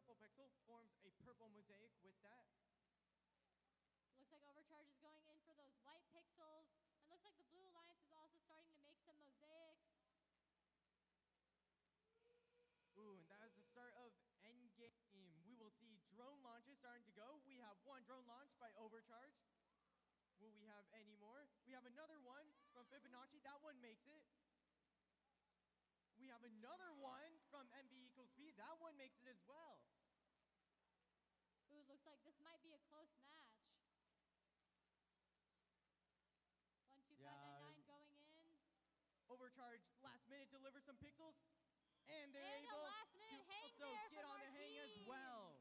purple pixel forms a purple mosaic with that. Looks like Overcharge is going in for those white pixels. And looks like the Blue Alliance is also starting to make some mosaics. Ooh, and that is the start of Endgame. We will see drone launches starting to go. We have one drone launch by Overcharge. Will we have any more? We have another one from Fibonacci. That one makes it. We have another one from MV equals speed. That one makes it as well. Ooh, it looks like this might be a close match. 12599 going in. Overcharge last minute delivers some pixels. And they're and able to also get on the hang as well.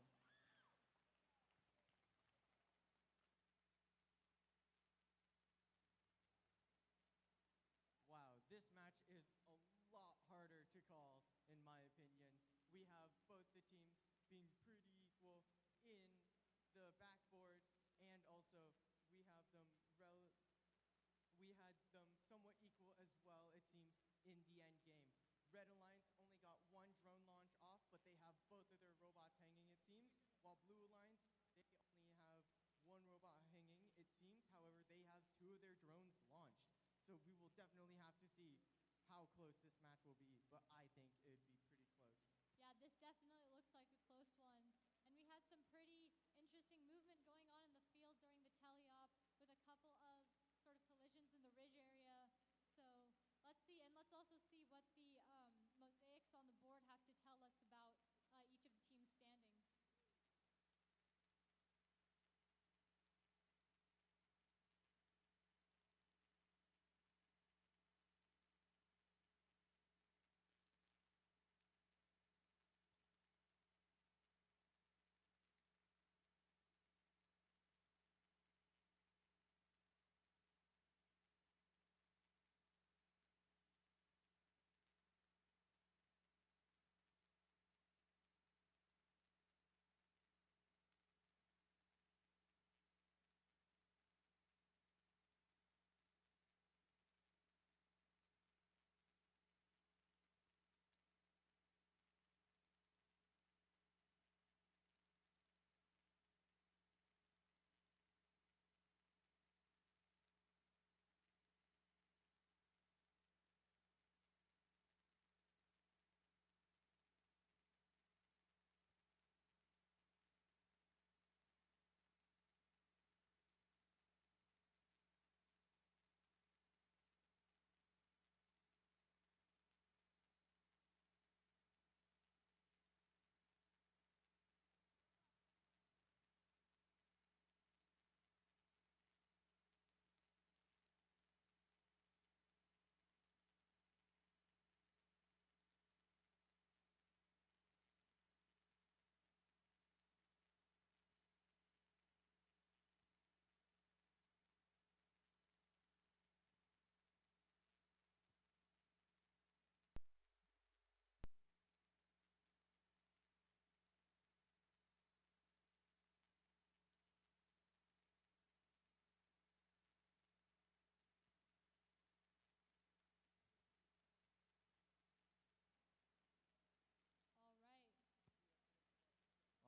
Wow, this match is a lot harder to call, in my opinion. We have both the teams being pretty equal in the backboard, and also we had them somewhat equal as well, it seems, in the end game. Red Alliance only got one drone launch off, but they have both of their robots hanging, it seems, while Blue Alliance, they only have one robot hanging, it seems. However, they have two of their drones launched. So we will definitely have to see how close this match will be, but I think it'd be pretty close. Yeah, this definitely looks like a close one. And we had some pretty interesting movement going on in the field during the teleop with a couple of sort of collisions in the ridge area. So let's see, and let's also see what the mosaics on the board have to tell us about each of the team's standings.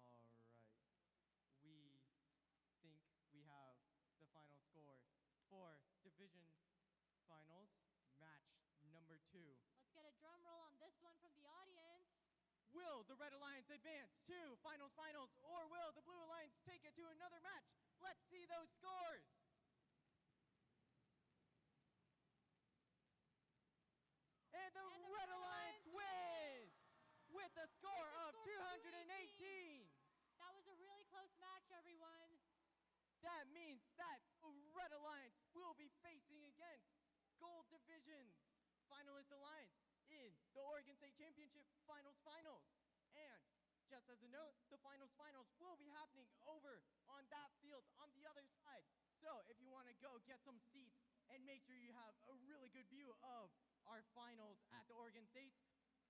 All right. We think we have the final score for Division Finals, match number 2. Let's get a drum roll on this one from the audience. Will the Red Alliance advance to finals, or will the Blue Alliance take it to another match? Let's see those scores. And the Red Alliance wins with a score of 218. That was a really close match, everyone. That means that Red Alliance will be facing against Gold Division's finalist alliance in the Oregon State Championship Finals. And just as a note, the Finals will be happening over on that field on the other side. So if you want to go get some seats and make sure you have a really good view of our finals at the Oregon State,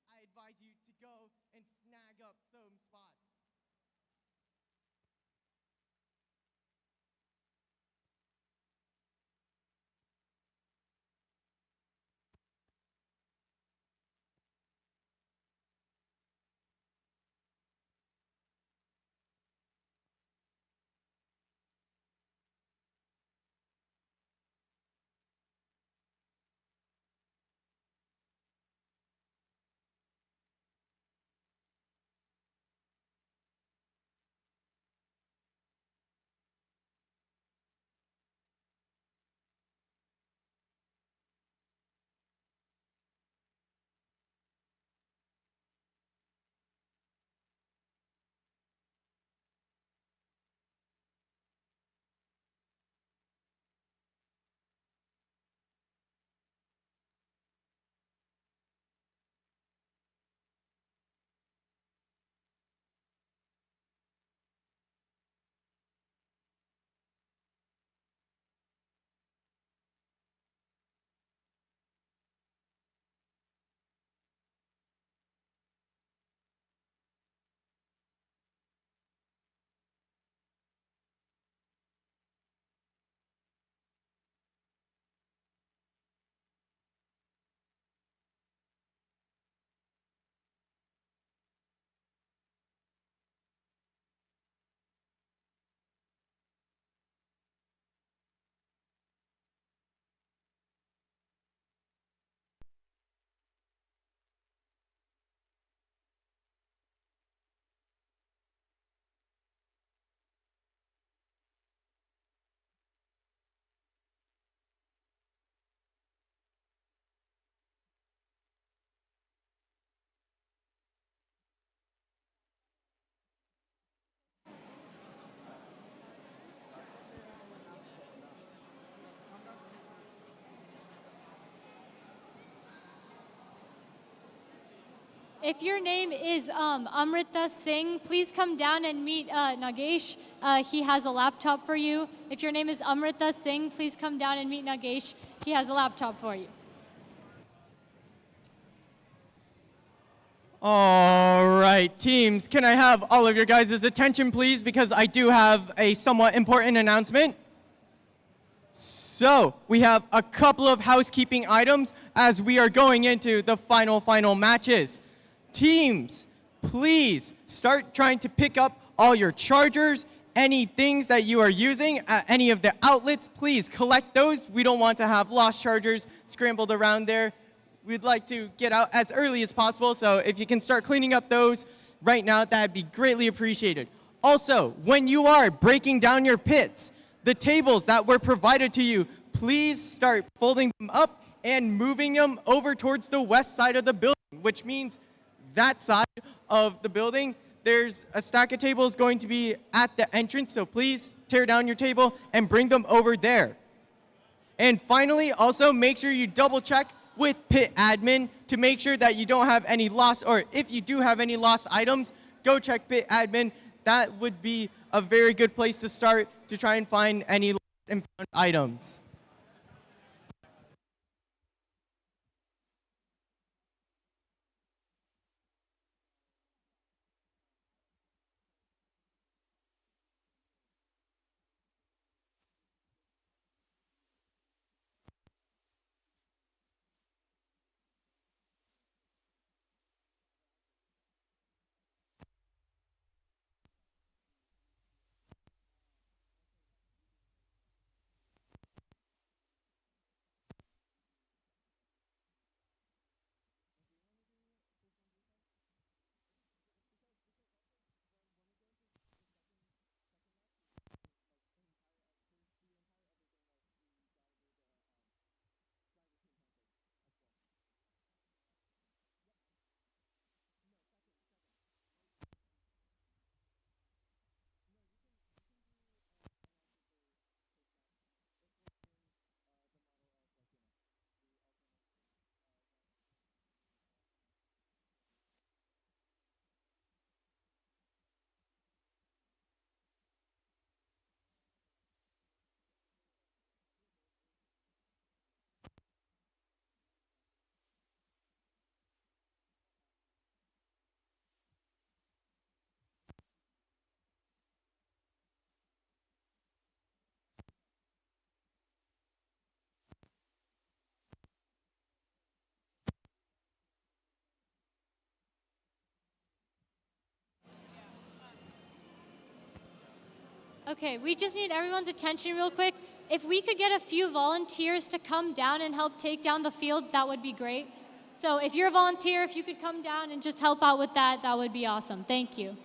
I advise you to go and snag up some spots. If your name is Amrita Singh, please come down and meet Nagesh. He has a laptop for you. If your name is Amrita Singh, please come down and meet Nagesh. He has a laptop for you. All right, teams, can I have all of your guys' attention, please? Because I do have a somewhat important announcement. So, we have a couple of housekeeping items as we are going into the final matches. Teams, please start trying to pick up all your chargers, any things that you are using at any of the outlets, please collect those. We don't want to have lost chargers scrambled around there. We'd like to get out as early as possible, so if you can start cleaning up those right now, that'd be greatly appreciated. Also, when you are breaking down your pits, the tables that were provided to you, please start folding them up and moving them over towards the west side of the building, which means that side of the building, there's a stack of tables going to be at the entrance, so please tear down your table and bring them over there. And finally, also make sure you double check with pit admin to make sure that you don't have any lost, or if you do have any lost items, go check pit admin. That would be a very good place to start to try and find any lost and found items. Okay, we just need everyone's attention real quick. If we could get a few volunteers to come down and help take down the fields, that would be great. So if you're a volunteer, if you could come down and just help out with that, that would be awesome. Thank you.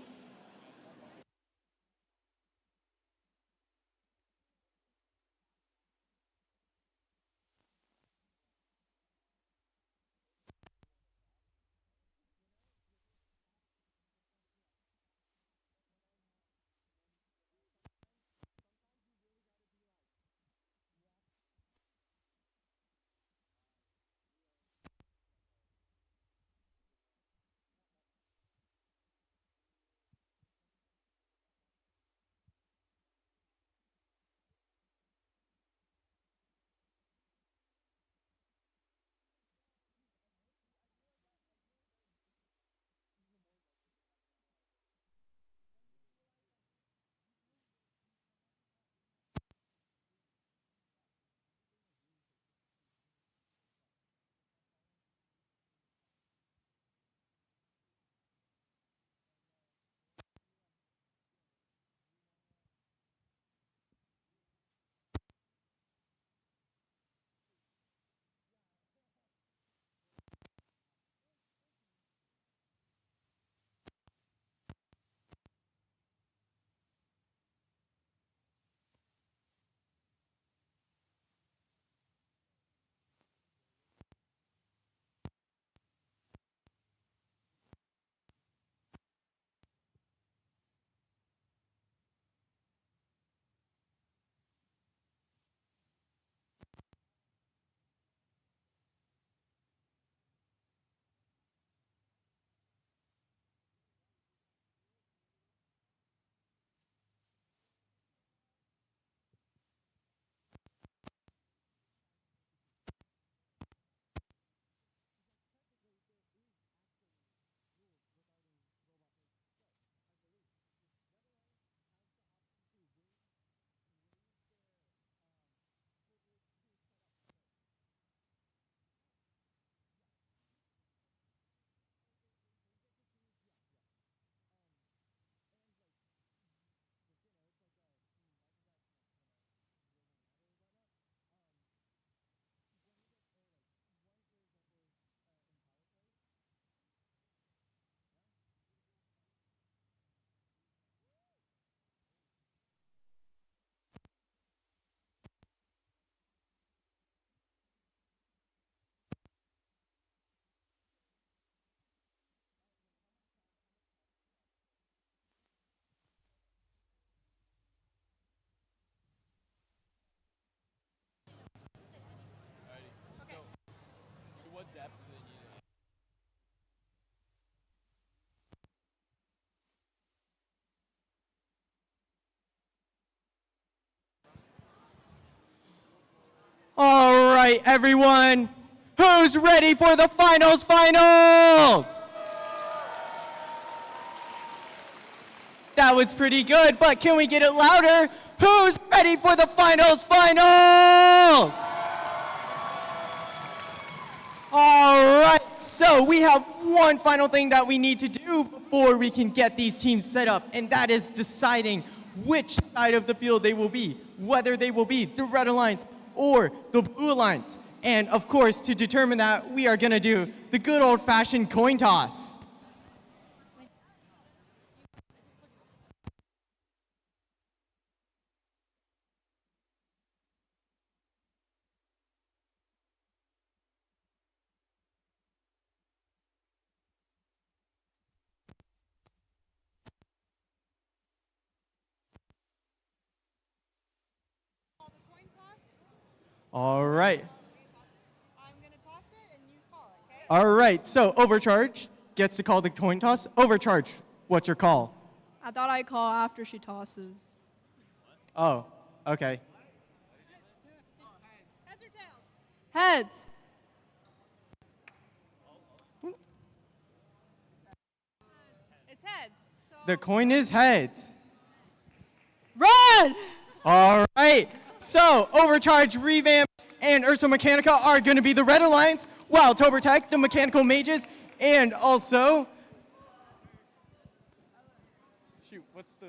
All right, everyone. Who's ready for the finals? That was pretty good, but can we get it louder? Who's ready for the finals? All right, so we have one final thing that we need to do before we can get these teams set up, and that is deciding which side of the field they will be, whether they will be the Red Alliance or the Blue Alliance. And of course, to determine that, we are gonna do the good old-fashioned coin toss. Call the coin toss. All right. I'm going to toss it and you call it, okay? All right, so Overcharge gets to call the coin toss. Overcharge, what's your call? I thought I'd call after she tosses. Oh, okay. Heads or tails? Heads. It's heads. So The coin is heads. run! All right, so Overcharge, Revamp, and Ursa Mechanica are going to be the Red Alliance, while Tobertech, the Mechanical Mages, and also... Shoot, what's the...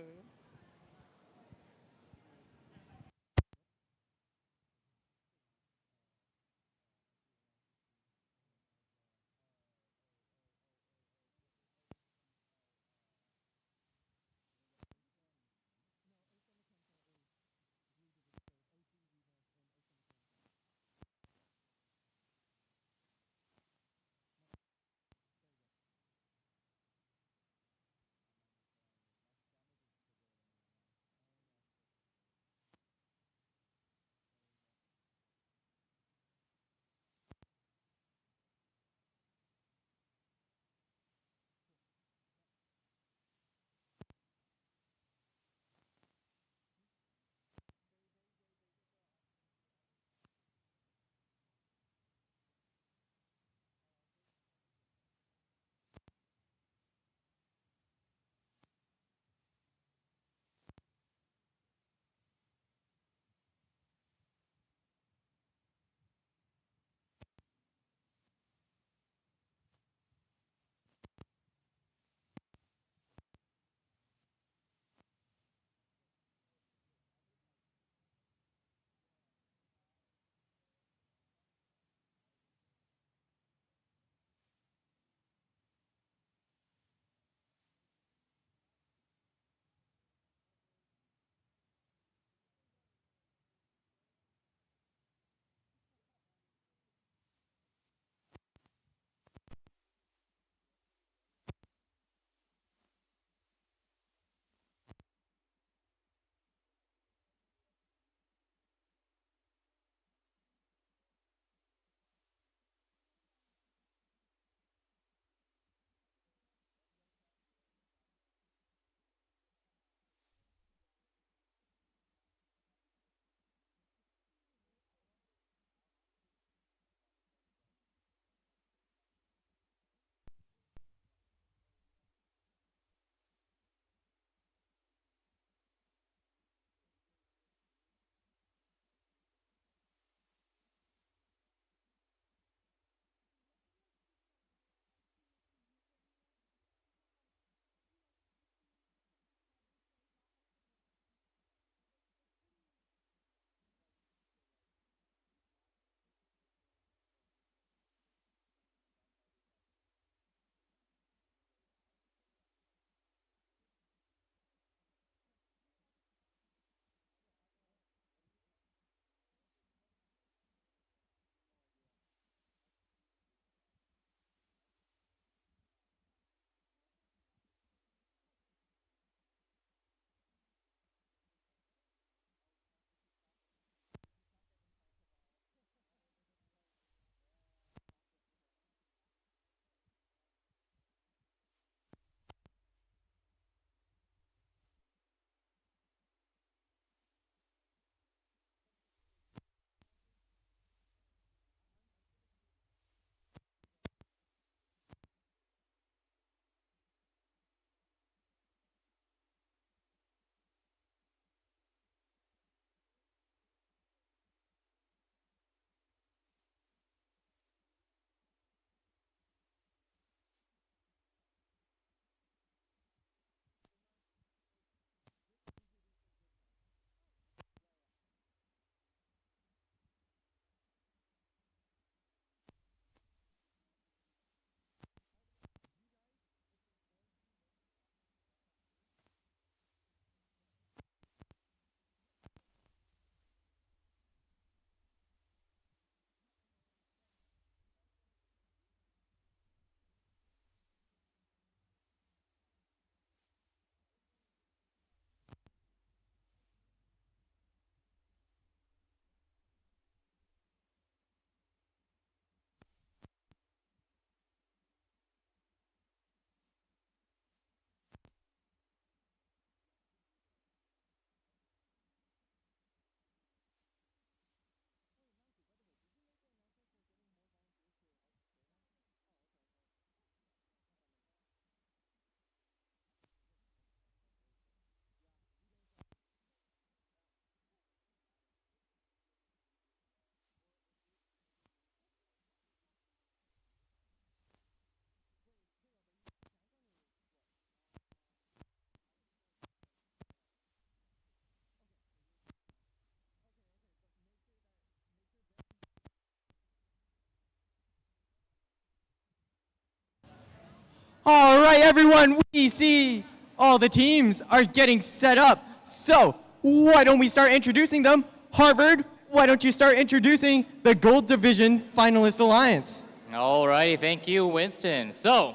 All right, everyone, we see all the teams are getting set up. So why don't we start introducing them? Harvard, why don't you start introducing the Gold Division Finalist Alliance? Alrighty, thank you, Winston. So,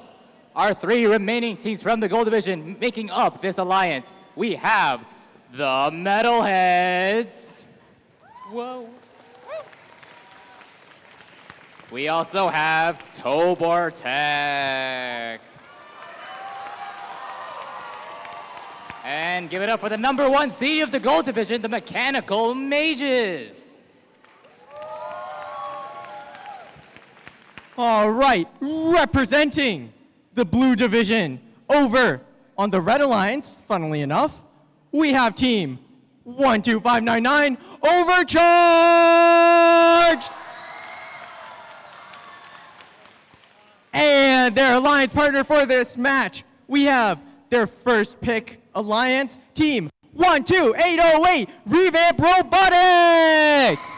our 3 remaining teams from the Gold Division making up this alliance. We have the Metalheads. Whoa. We also have Tobor Tech. And give it up for the #1 seed of the Gold Division, the Mechanical Mages. All right, representing the Blue Division over on the Red Alliance, funnily enough, we have team 12599 Overcharged! And their alliance partner for this match, we have their first pick alliance, team 12808 Revamp Robotics!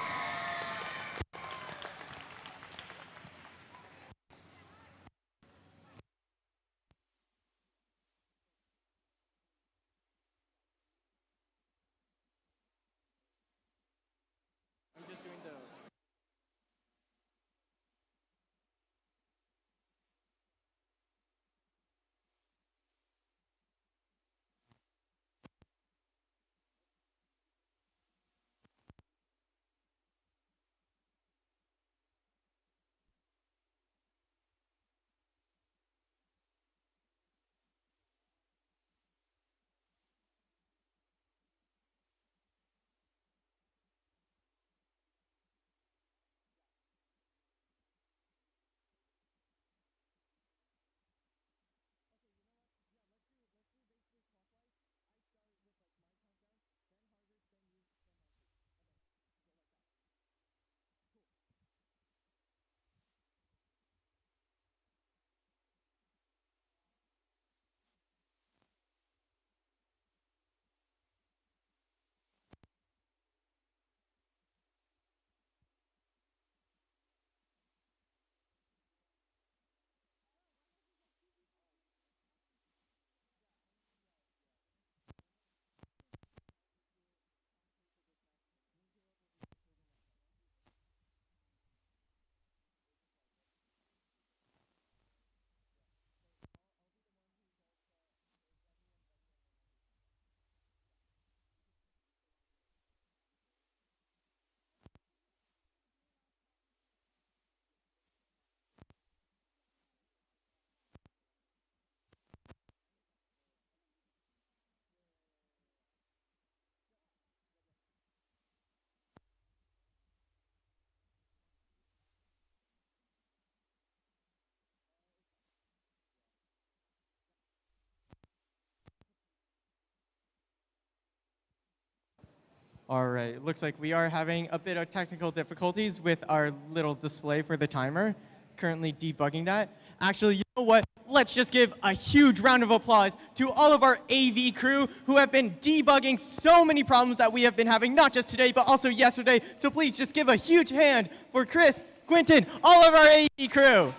All right, looks like we are having a bit of technical difficulties with our little display for the timer. Currently debugging that. Actually, you know what? Let's just give a huge round of applause to all of our AV crew who have been debugging so many problems that we have been having, not just today, but also yesterday. So please just give a huge hand for Chris, Quentin, all of our AV crew.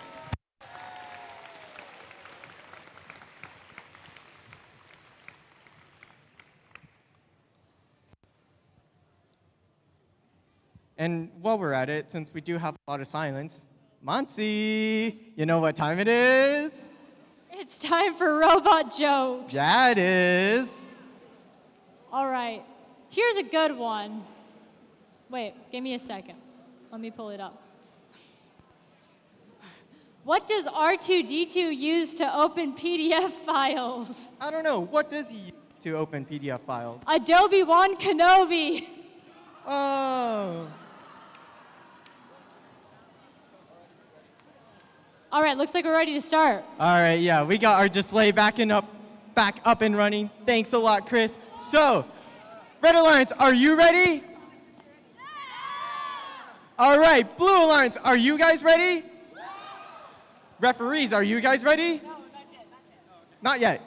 And while we're at it, since we do have a lot of silence, Monsi, you know what time it is? It's time for robot jokes. Yeah, it is. All right, here's a good one. Wait, give me a second. Let me pull it up. What does R2-D2 use to open PDF files? I don't know. What does he use to open PDF files? Adobe Wan Kenobi. Oh. All right, looks like we're ready to start. All right, yeah, we got our display back up and running. Thanks a lot, Chris. So, Red Alliance, are you ready? All right, Blue Alliance, are you guys ready? Referees, are you guys ready? No, not yet. Not yet.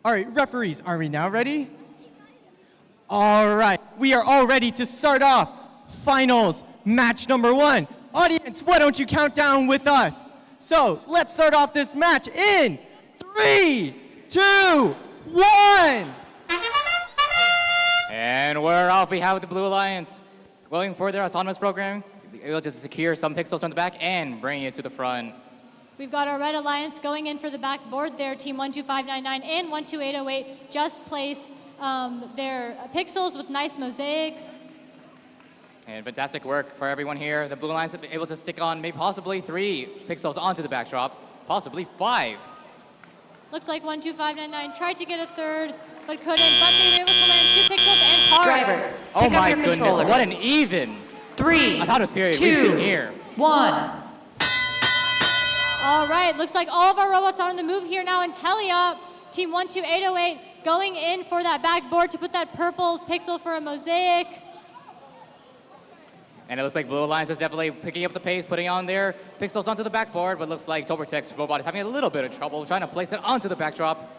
All right, referees, are we now ready? All right, we are all ready to start off finals match number 1. Audience, why don't you count down with us? So let's start off this match in 3, 2, 1. And we're off. We have the Blue Alliance going for their autonomous program. Able to secure some pixels from the back and bring it to the front. We've got our Red Alliance going in for the backboard there. Team 12599 and 12808 just placed their pixels with nice mosaics. And fantastic work for everyone here. The Blue Alliance have been able to stick on maybe possibly 3 pixels onto the backdrop, possibly 5. Looks like 12599 tried to get a third, but couldn't. But they were able to land 2 pixels and hard. Drivers, Oh pick up my your goodness, controllers. what an even 3, autonomous period 2, we've seen here. 1. All right, looks like all of our robots are on the move here now in teleop. Team 12808 going in for that backboard to put that purple pixel for a mosaic. And it looks like Blue Alliance is definitely picking up the pace, putting on their pixels onto the backboard, but looks like Tobertech's robot is having a little bit of trouble trying to place it onto the backdrop.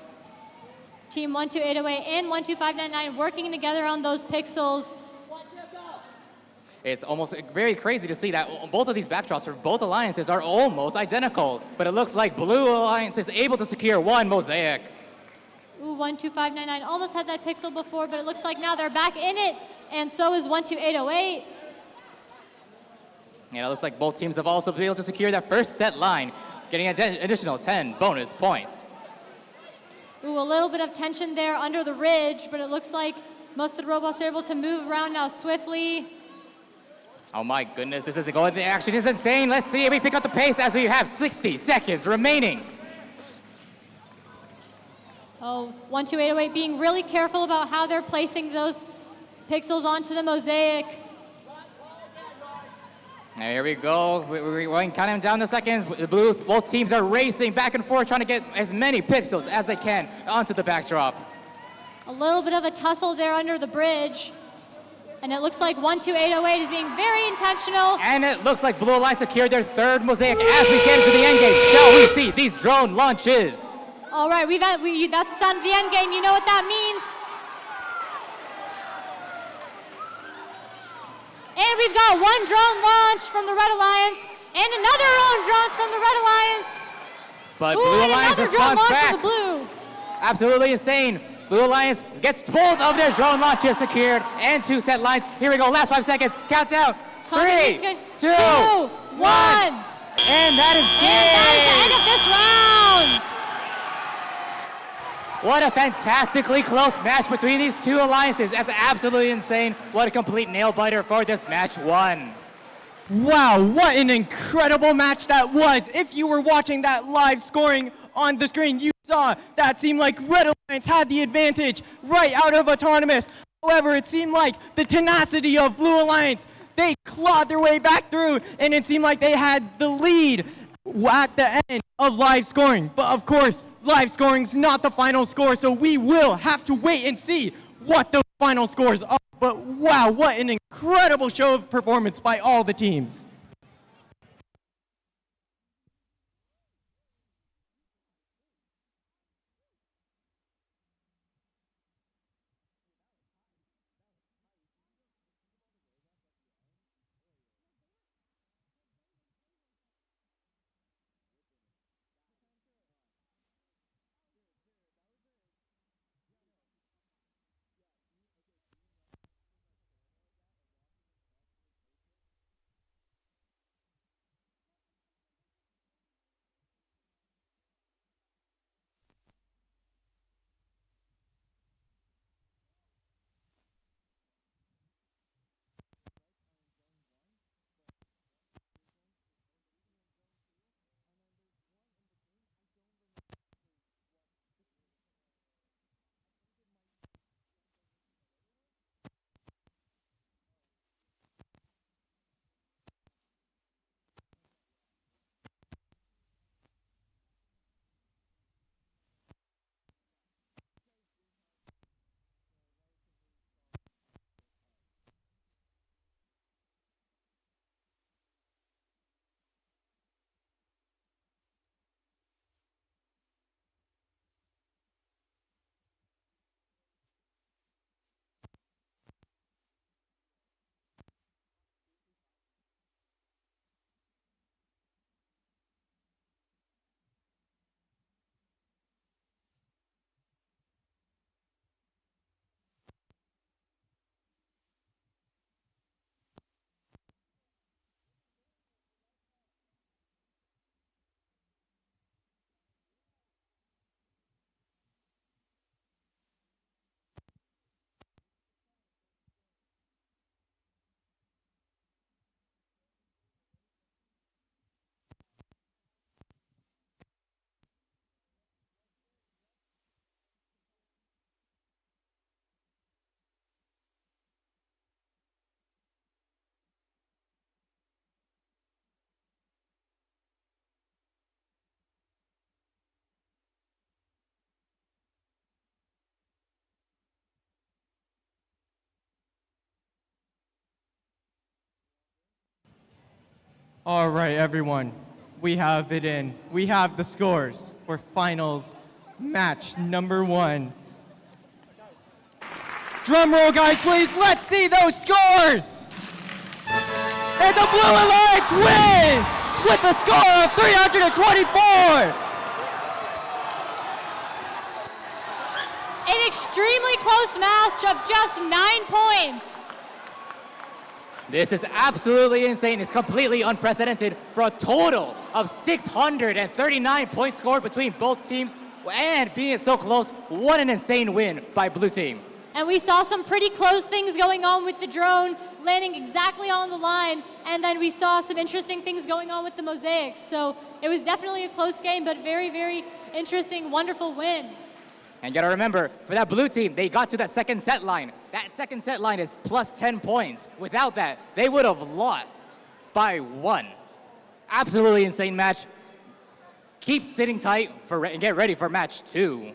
Team 12808 and 12599 working together on those pixels. It's almost very crazy to see that both of these backdrops for both alliances are almost identical, but it looks like Blue Alliance is able to secure 1 mosaic. Ooh, 12599 almost had that pixel before, but it looks like now they're back in it, and so is 12808. And it looks like both teams have also been able to secure that first set line, getting an additional 10 bonus points. Ooh, a little bit of tension there under the ridge, but it looks like most of the robots are able to move around now swiftly. Oh my goodness, this is going. The action is insane. Let's see if we pick up the pace as we have 60 seconds remaining. Oh, 12808 being really careful about how they're placing those pixels onto the mosaic. And here we go. We're going counting down the seconds. Both teams are racing back and forth, trying to get as many pixels as they can onto the backdrop. A little bit of a tussle there under the bridge. And it looks like 12808 is being very intentional. And it looks like Blue Alliance secured their 3rd mosaic as we get into the end game. Shall we see these drone launches? All right, that's the sound of the end game. You know what that means. And we've got 1 drone launch from the Red Alliance and another drone from the Red Alliance. But Ooh, Blue and Alliance another drone responds launch back. from the blue. Absolutely insane. Blue Alliance gets both of their drone launches secured and 2 set lines. Here we go, last 5 seconds. Countdown. 3, 2, 1. And that is And that is the end of this round. What a fantastically close match between these 2 alliances. That's absolutely insane. What a complete nail-biter for this match 1. Wow, what an incredible match that was. If you were watching that live scoring on the screen, you saw that seemed like Red Alliance had the advantage right out of autonomous. However, it seemed like the tenacity of Blue Alliance, they clawed their way back through, and it seemed like they had the lead at the end of live scoring. But of course, live scoring's not the final score, so we will have to wait and see what those final scores are. But wow, what an incredible show of performance by all the teams. All right, everyone. We have it in. We have the scores for finals match number 1. Drum roll, guys, please. Let's see those scores. And the Blue Alliance wins with a score of 324. An extremely close match of just 9 points. This is absolutely insane. It's completely unprecedented for a total of 639 points scored between both teams, and being so close, what an insane win by blue team. And we saw some pretty close things going on with the drone landing exactly on the line, and then we saw some interesting things going on with the mosaics. So it was definitely a close game, but very, very interesting, wonderful win. And you gotta remember, for that blue team, they got to that second set line. That second set line is plus 10 points. Without that, they would have lost by 1. Absolutely insane match. Keep sitting tight and get ready for match 2.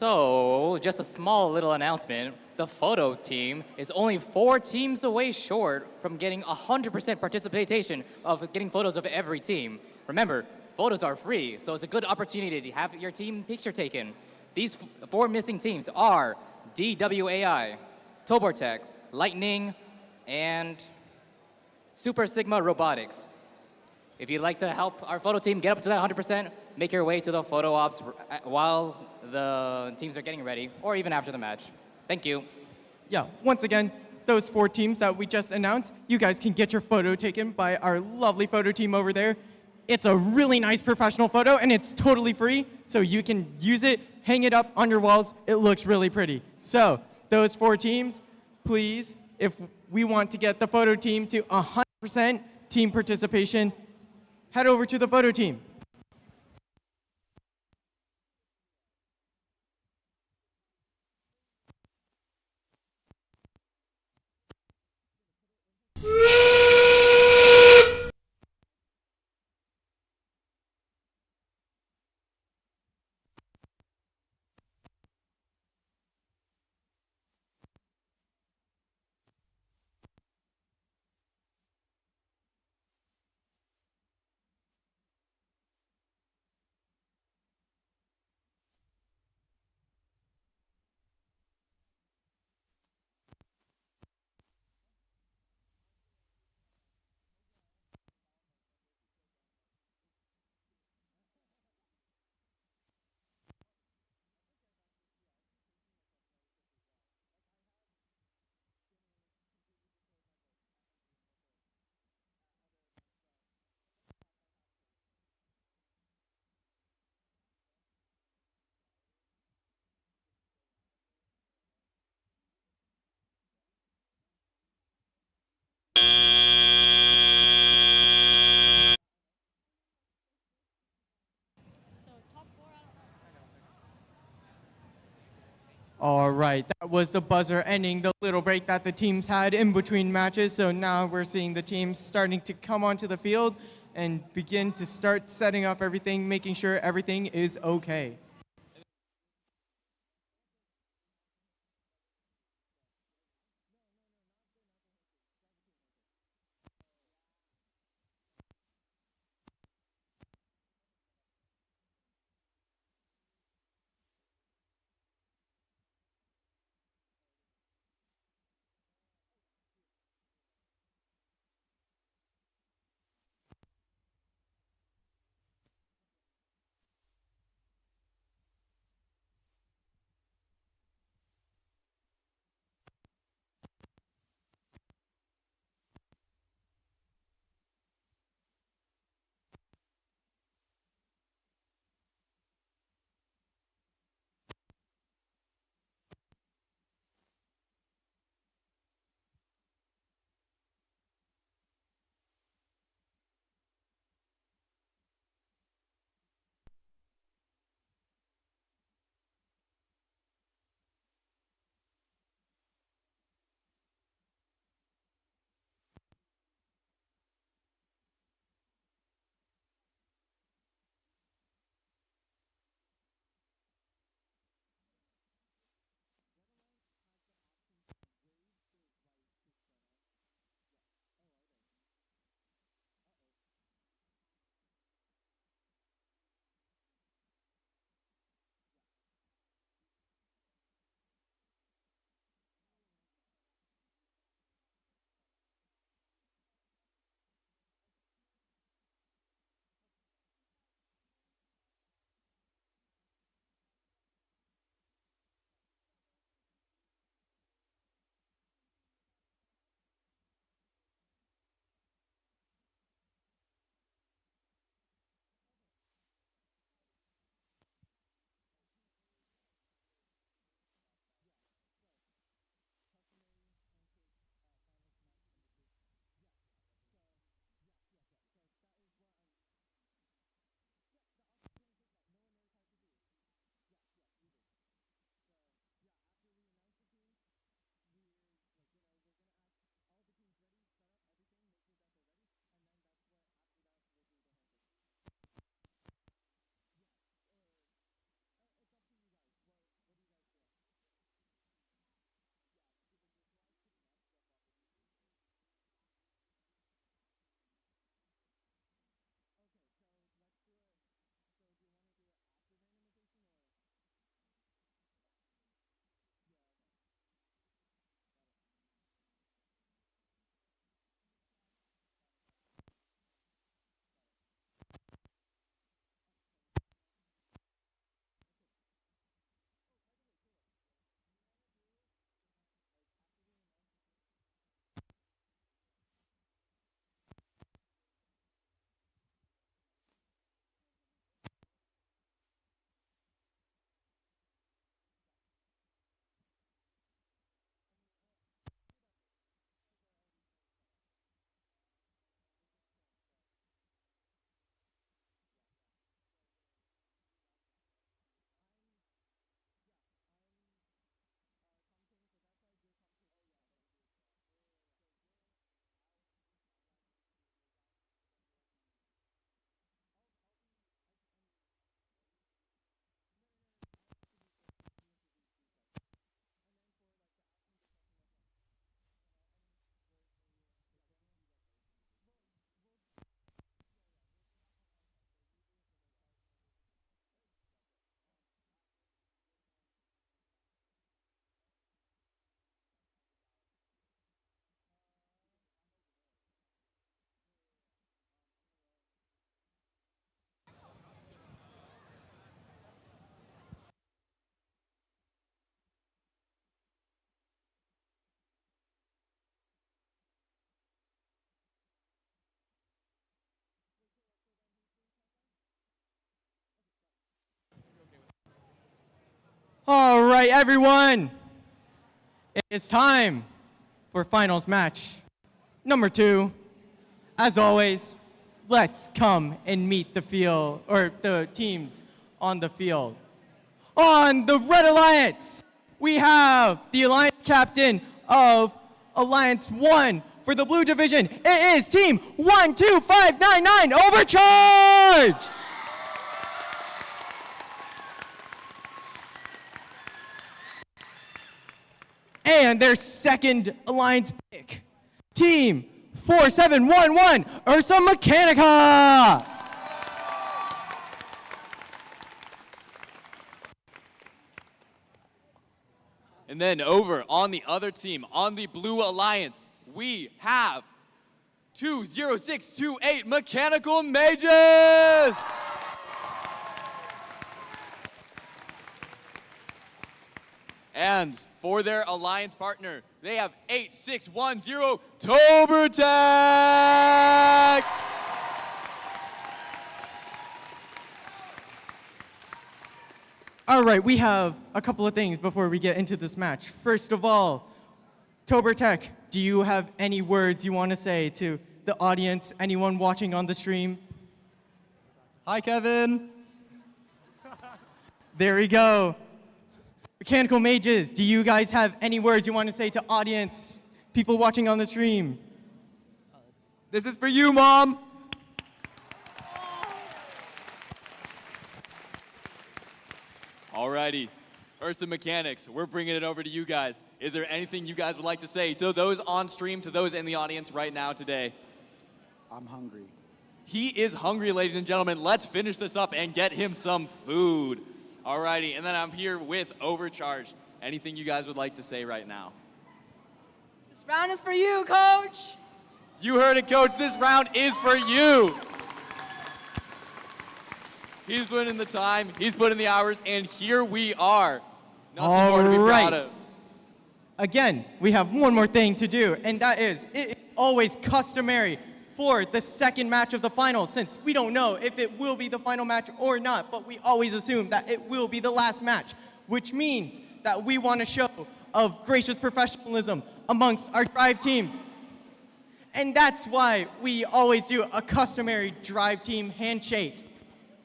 So, just a small little announcement. The photo team is only 4 teams away short from getting 100% participation of getting photos of every team. Remember, photos are free, so it's a good opportunity to have your team picture taken. These 4 missing teams are DWAI, Tobortech, Lightning, and Super Sigma Robotics. If you'd like to help our photo team get up to that 100%, make your way to the photo ops while the teams are getting ready, or even after the match. Thank you. Yeah, once again, those 4 teams that we just announced, you guys can get your photo taken by our lovely photo team over there. It's a really nice professional photo, and it's totally free, so you can use it, hang it up on your walls. It looks really pretty. So, those 4 teams, please, if we want to get the photo team to 100% team participation, head over to the photo team. All right, that was the buzzer ending the little break that the teams had in between matches. So now we're seeing the teams starting to come onto the field and begin to start setting up everything, making sure everything is okay. All right, everyone. It is time for finals match number 2. As always, let's come and meet the field, or the teams on the field. On the Red Alliance, we have the Alliance captain of Alliance 1 for the Blue Division. It is Team 12599 Overcharged! And their second Alliance pick, Team 4711 Ursa Mechanica! And then over on the other team, on the Blue Alliance, we have 20628 Mechanical Mages! And for their alliance partner, they have 8610 Tobertech! All right, we have a couple of things before we get into this match. First of all, Tobertech, do you have any words you want to say to the audience, anyone watching on the stream? Hi, Kevin. There we go. Mechanical Mages, do you guys have any words you want to say to audience, people watching on the stream? This is for you, Mom. Alrighty, Ursa Mechanics, we're bringing it over to you guys. Is there anything you guys would like to say to those on stream, to those in the audience right now today? I'm hungry. He is hungry, ladies and gentlemen. Let's finish this up and get him some food. Alrighty, and then I'm here with Overcharged. Anything you guys would like to say right now? This round is for you, Coach. You heard it, Coach. This round is for you. He's putting in the time, he's putting in the hours, and here we are. Nothing more to be proud of. Again, we have one more thing to do, and that is, it is always customary for the second match of the final, since we don't know if it will be the final match or not, but we always assume that it will be the last match, which means that we want a show of gracious professionalism amongst our drive teams. And that's why we always do a customary drive team handshake.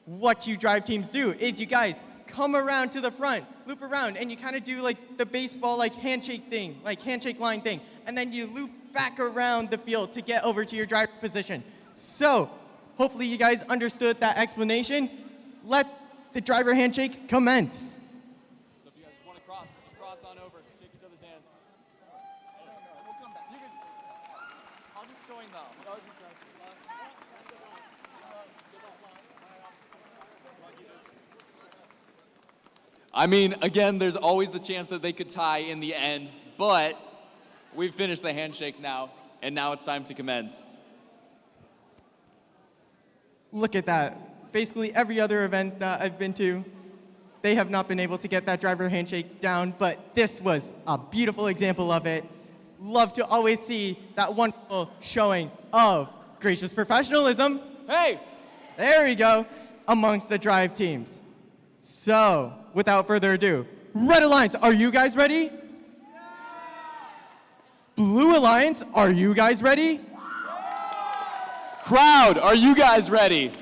What you drive teams do is you guys come around to the front, loop around, and you kind of do like the baseball like handshake thing, like handshake line thing, and then you loop back around the field to get over to your driver position. So hopefully you guys understood that explanation. Let the driver handshake commence. So if you guys just want to cross, just cross on over, shake each other's hands. We'll come back. I'll just join though. I mean, again, there's always the chance that they could tie in the end, but we've finished the handshake now, and now it's time to commence. Look at that. Basically every other event that I've been to, they have not been able to get that driver handshake down, but this was a beautiful example of it. Love to always see that wonderful showing of gracious professionalism. Hey! There we go, amongst the drive teams. So, without further ado, Red Alliance, are you guys ready? Yeah! Blue Alliance, are you guys ready? Crowd, are you guys ready?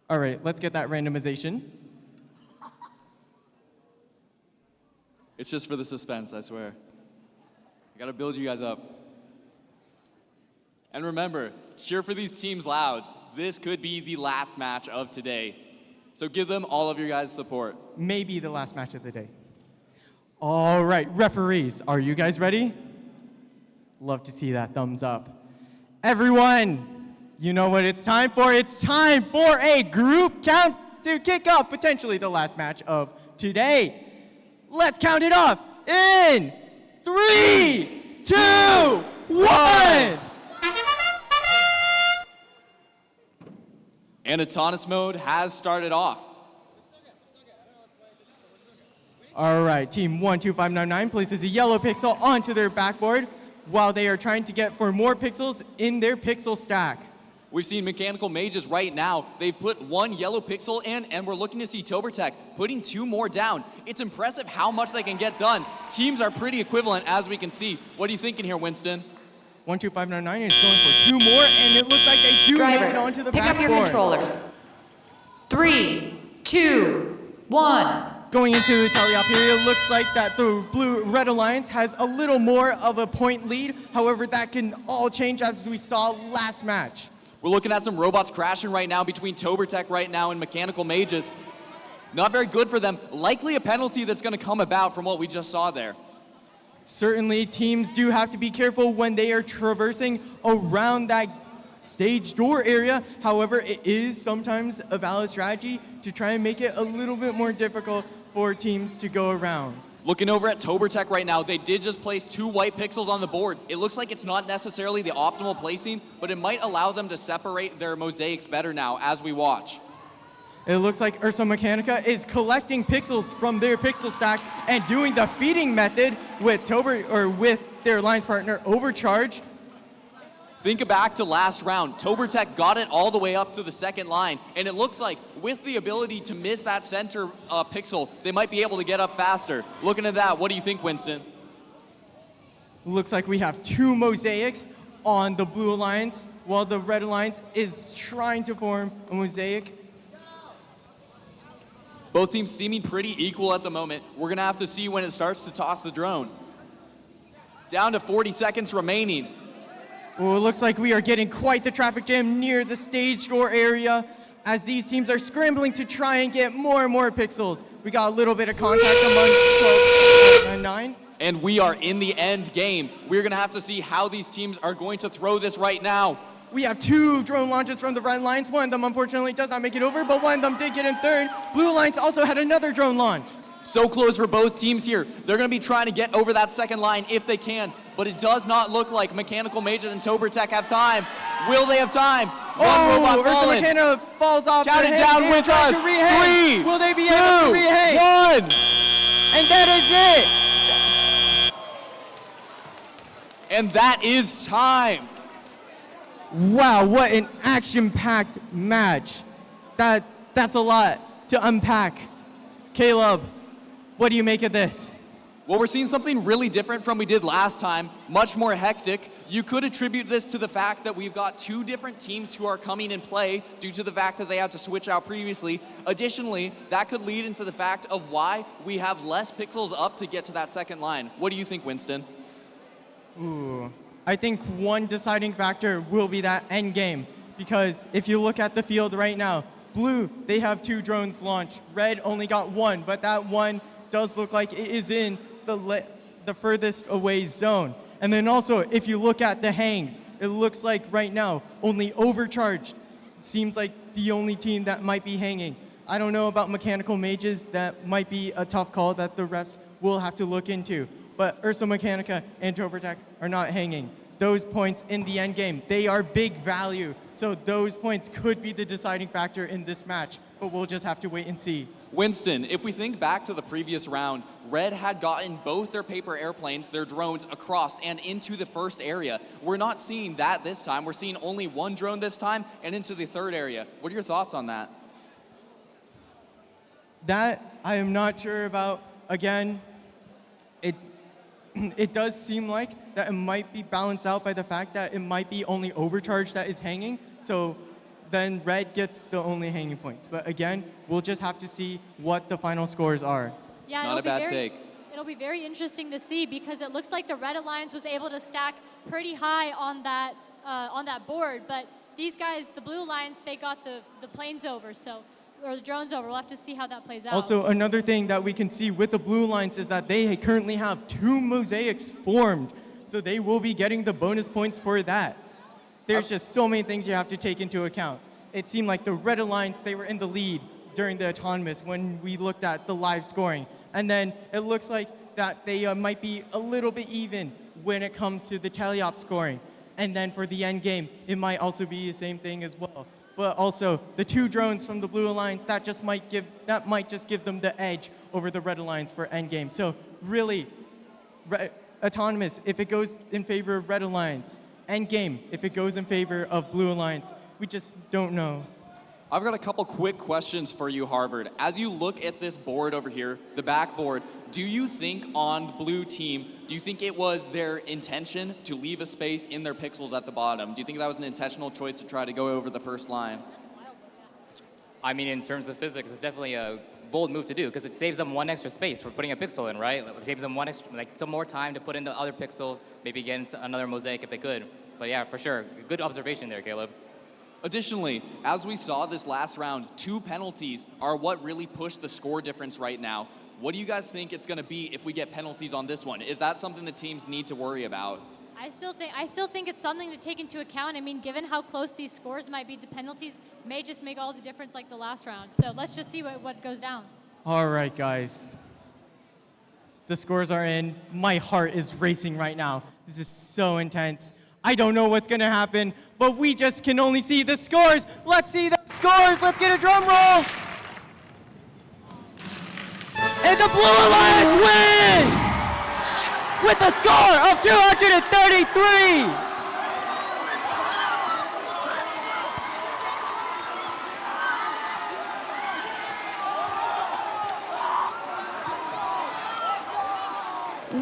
All right, let's get that randomization. It's just for the suspense, I swear. I gotta build you guys up. And remember, cheer for these teams loud. This could be the last match of today. So give them all of your guys' support. Maybe the last match of the day. All right, referees, are you guys ready? Love to see that thumbs up. Everyone, you know what it's time for? It's time for a group count to kick off potentially the last match of today. Let's count it off in 3, 2, 1. And autonomous mode has started off. All right, team 12599 places a yellow pixel onto their backboard while they are trying to get for more pixels in their pixel stack. We've seen Mechanical Mages right now. They've put 1 yellow pixel in, and we're looking to see ToberTech putting 2 more down. It's impressive how much they can get done. Teams are pretty equivalent, as we can see. What are you thinking here, Winston? 12599 is going for 2 more, and it looks like they do make it onto the pick up your backboard. controllers. 3, 2, 1. Going into the teleop here, it looks like that the Blue-Red Alliance has a little more of a point lead. However, that can all change as we saw last match. We're looking at some robots crashing right now between ToberTech right now and Mechanical Mages. Not very good for them. Likely a penalty that's going to come about from what we just saw there. Certainly, teams do have to be careful when they are traversing around that stage door area. However, it is sometimes a valid strategy to try and make it a little bit more difficult for teams to go around. Looking over at ToberTech right now, they did just place 2 white pixels on the board. It looks like it's not necessarily the optimal placing, but it might allow them to separate their mosaics better now as we watch. It looks like Ursa Mechanica is collecting pixels from their pixel stack and doing the feeding method with with their alliance partner Overcharge. Think back to last round. ToberTech got it all the way up to the second line, and it looks like with the ability to miss that center pixel, they might be able to get up faster. Looking at that, what do you think, Winston? Looks like we have 2 mosaics on the Blue Alliance, while the Red Alliance is trying to form a mosaic. Both teams seeming pretty equal at the moment. We're gonna have to see when it starts to toss the drone. Down to 40 seconds remaining. Well, it looks like we are getting quite the traffic jam near the stage door area as these teams are scrambling to try and get more and more pixels. We got a little bit of contact amongst 12 and 9. And we are in the end game. We're gonna have to see how these teams are going to throw this right now. We have 2 drone launches from the Red Alliance. One of them unfortunately does not make it over, but one of them did get in third. Blue Alliance also had another drone launch. So close for both teams here. They're going to be trying to get over that second line if they can, but it does not look like Mechanical Mages and ToberTech have time. Will they have time? One robot Ursa fallen. Mechanica falls off. Count their it head. down They with try us. to rehang. 3, Will they be 2, able to rehang? 1. And that is it. And that is time. Wow, what an action-packed match. That's a lot to unpack. Caleb, what do you make of this? Well, we're seeing something really different from we did last time, much more hectic. You could attribute this to the fact that we've got 2 different teams who are coming in play due to the fact that they had to switch out previously. Additionally, that could lead into the fact of why we have less pixels up to get to that second line. What do you think, Winston? Ooh, I think one deciding factor will be that end game, because if you look at the field right now, Blue, they have 2 drones launched. Red only got 1, but that one does look like it is in the furthest away zone. And then also, if you look at the hangs, it looks like right now, only Overcharged seems like the only team that might be hanging. I don't know about Mechanical Mages. That might be a tough call that the refs will have to look into. But Ursa Mechanica and ToberTech are not hanging. Those points in the end game, they are big value. So those points could be the deciding factor in this match, but we'll just have to wait and see. Winston, if we think back to the previous round, Red had gotten both their paper airplanes, their drones, across and into the first area. We're not seeing that this time. We're seeing only 1 drone this time and into the third area. What are your thoughts on that? That I am not sure about. Again, it does seem like that it might be balanced out by the fact that it might be only Overcharge that is hanging. So then Red gets the only hanging points. But again, we'll just have to see what the final scores are. Yeah, Not a bad take. It'll be very interesting to see because it looks like the Red Alliance was able to stack pretty high on that board. But these guys, the Blue Alliance, they got the planes over, or the drones over. We'll have to see how that plays out. Also, another thing that we can see with the Blue Alliance is that they currently have 2 mosaics formed. So they will be getting the bonus points for that. There's just so many things you have to take into account. It seemed like the Red Alliance, they were in the lead during the autonomous when we looked at the live scoring. And then it looks like that they might be a little bit even when it comes to the teleop scoring. And then for the end game, it might also be the same thing as well. But also, the 2 drones from the Blue Alliance, that might just give them the edge over the Red Alliance for endgame. So really, autonomous, if it goes in favor of Red Alliance, endgame, if it goes in favor of Blue Alliance, We just don't know. I've got a couple quick questions for you, Harvard. As you look at this board over here, the backboard, do you think on the blue team, do you think it was their intention to leave a space in their pixels at the bottom? Do you think that was an intentional choice to try to go over the first line? I mean, in terms of physics, it's definitely a bold move to do because it saves them one extra space for putting a pixel in, right? It saves them one extra, like some more time to put in the other pixels, maybe get another mosaic if they could. But yeah, for sure, good observation there, Caleb. Additionally, as we saw this last round, 2 penalties are what really push the score difference right now. What do you guys think it's going to be if we get penalties on this one? Is that something the teams need to worry about? I still think it's something to take into account. I mean, given how close these scores might be, the penalties may just make all the difference like the last round. So let's just see what goes down. All right, guys. The scores are in. My heart is racing right now. This is so intense. I don't know what's going to happen, but we just can only see the scores. Let's see the scores. Let's get a drum roll. And the Blue Alliance wins with a score of 233.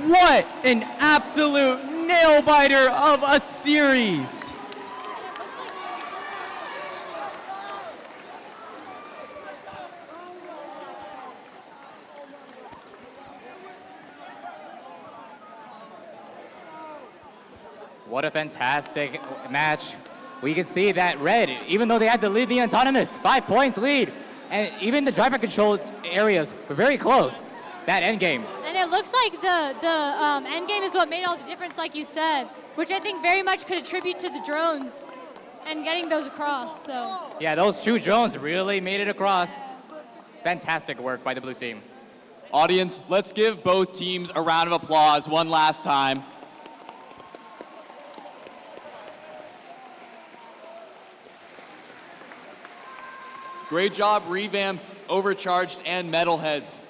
What an absolute nail-biter of a series. What a fantastic match. We can see that red, even though they had to lead the autonomous, 5 points lead, and even the driver control areas were very close. That end game. And it looks like the end game is what made all the difference, like you said, which I think very much could attribute to the drones and getting those across. So Yeah, those 2 drones really made it across. Fantastic work by the blue team. Audience, let's give both teams a round of applause one last time. Great job, Revamped, Overcharged, and Metalheads.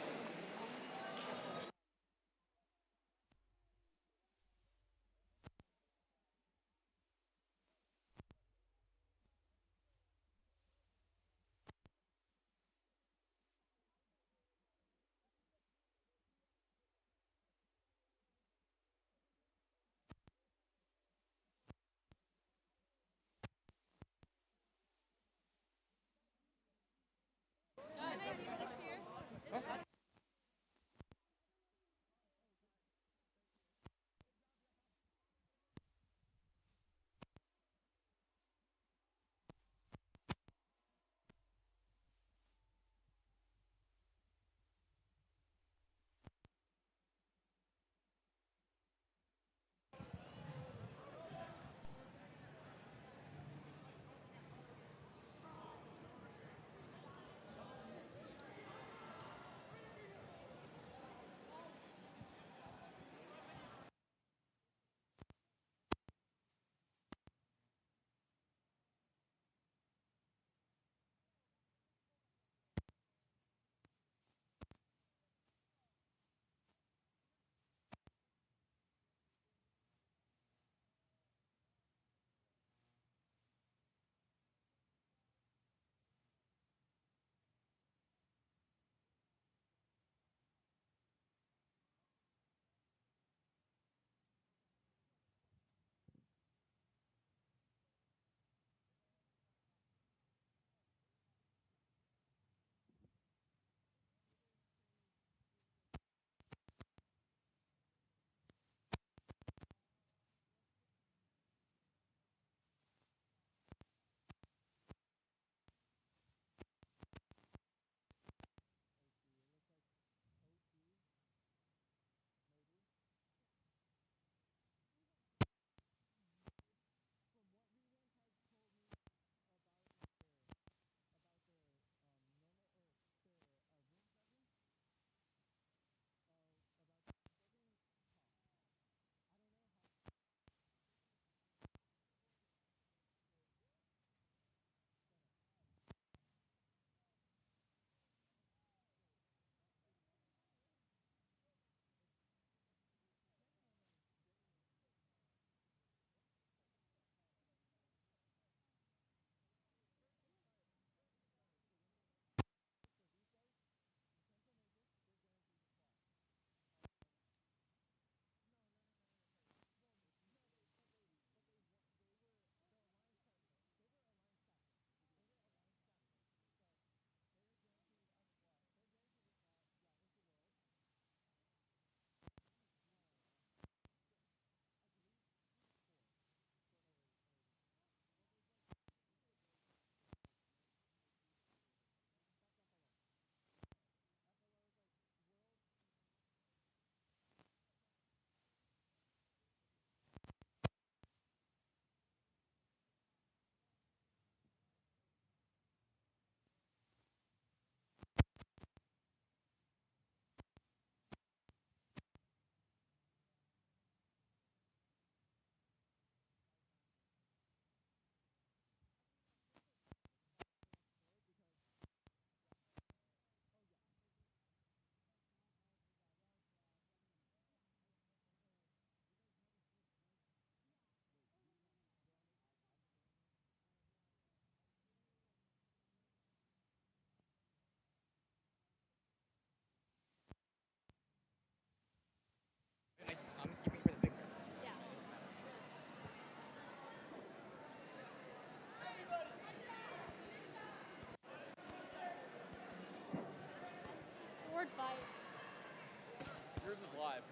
sword fight. Yours is live.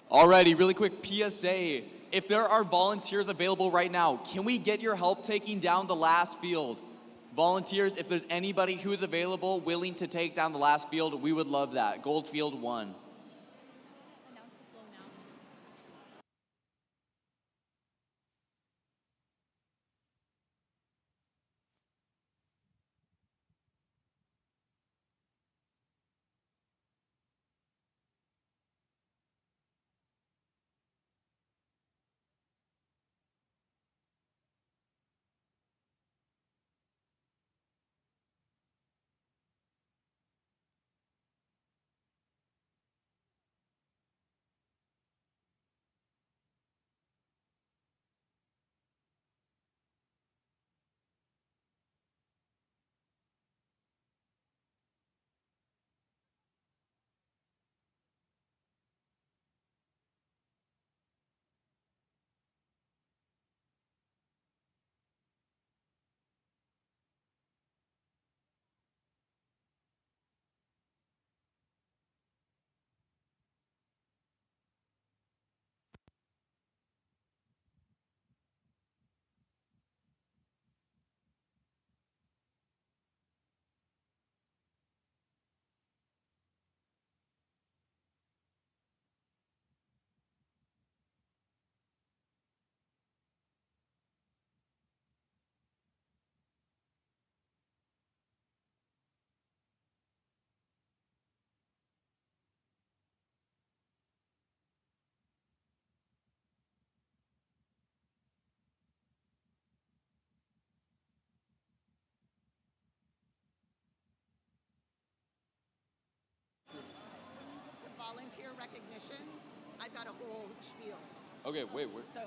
Alrighty, really quick PSA. If there are volunteers available right now, can we get your help taking down the last field? Volunteers, if there's anybody who is available, willing to take down the last field, we would love that. Gold field 1. Announce the flow now. To volunteer recognition, I've got a whole spiel. Okay, wait, where? So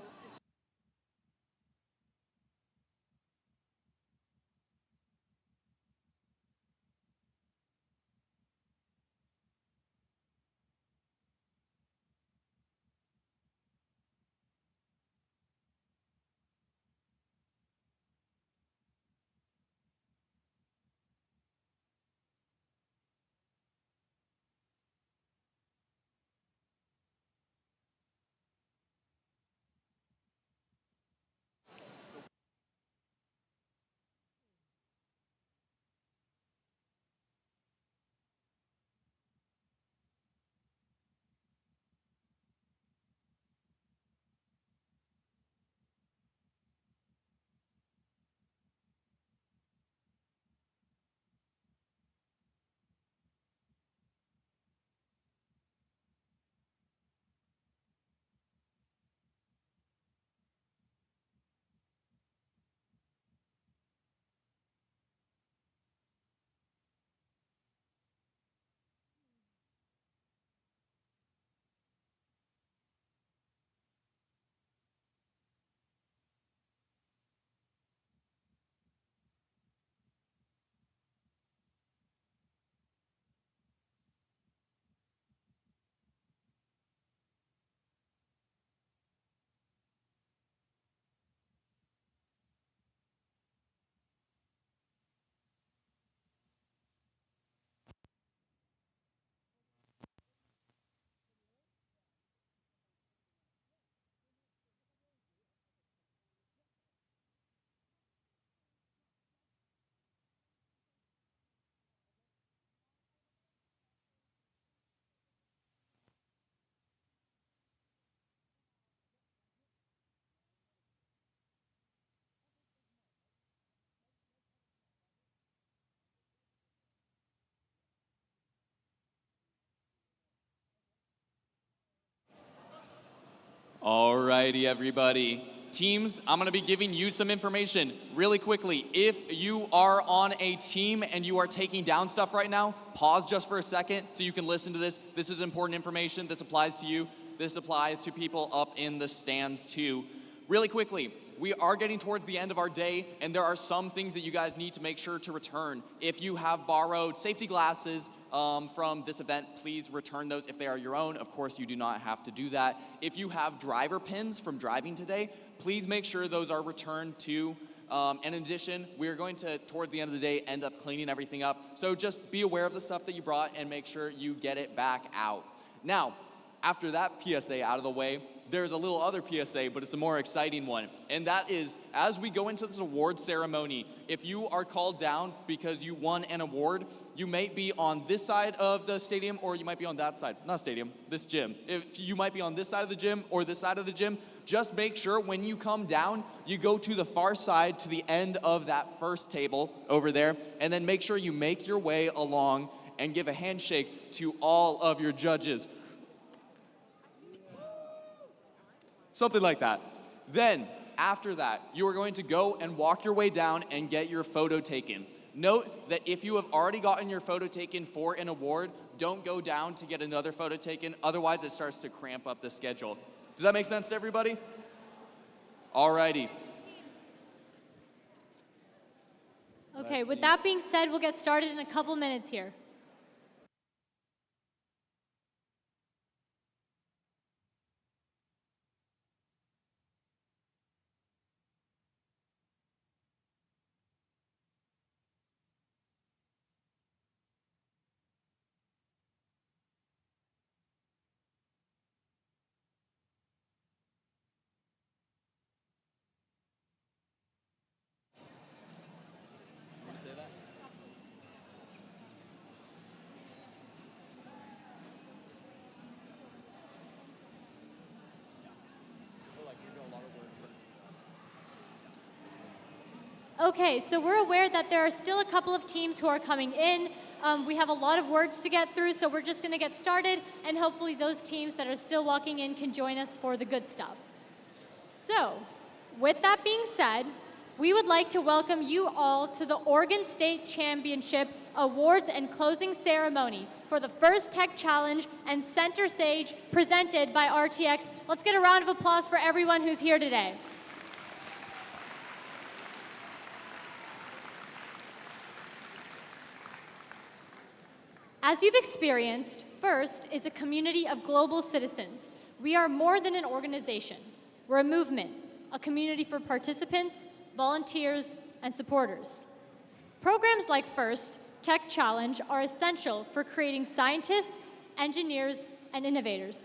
Alrighty, everybody. Teams, I'm gonna be giving you some information really quickly. If you are on a team and you are taking down stuff right now, pause just for a second so you can listen to this. This is important information. This applies to you. This applies to people up in the stands too. Really quickly, we are getting towards the end of our day, and there are some things that you guys need to make sure to return. If you have borrowed safety glasses from this event, please return those if they are your own. Of course, you do not have to do that. If you have driver pins from driving today, please make sure those are returned too. And in addition, we're going to, towards the end of the day, end up cleaning everything up. So just be aware of the stuff that you brought and make sure you get it back out. Now, After that PSA out of the way, there's a little other PSA, but it's a more exciting one. And that is, as we go into this award ceremony, if you are called down because you won an award, you may be on this side of the stadium or you might be on that side. Not stadium, this gym. If you might be on this side of the gym or this side of the gym, just make sure when you come down, you go to the far side to the end of that first table over there, and then make sure you make your way along and give a handshake to all of your judges. Something like that. Then, after that, you are going to go and walk your way down and get your photo taken. Note that if you have already gotten your photo taken for an award, don't go down to get another photo taken, otherwise it starts to cramp up the schedule. Does that make sense to everybody? Alrighty. Okay, with that being said, we'll get started in a couple minutes here. Okay, so we're aware that there are still a couple of teams who are coming in. We have a lot of words to get through, so we're just going to get started, and hopefully those teams that are still walking in can join us for the good stuff. So, with that being said, we would like to welcome you all to the Oregon State Championship Awards and Closing Ceremony for the first Tech Challenge and CENTERSTAGE presented by RTX. Let's get a round of applause for everyone who's here today. As you've experienced, FIRST is a community of global citizens. We are more than an organization. We're a movement, a community for participants, volunteers, and supporters. Programs like FIRST, Tech Challenge are essential for creating scientists, engineers, and innovators.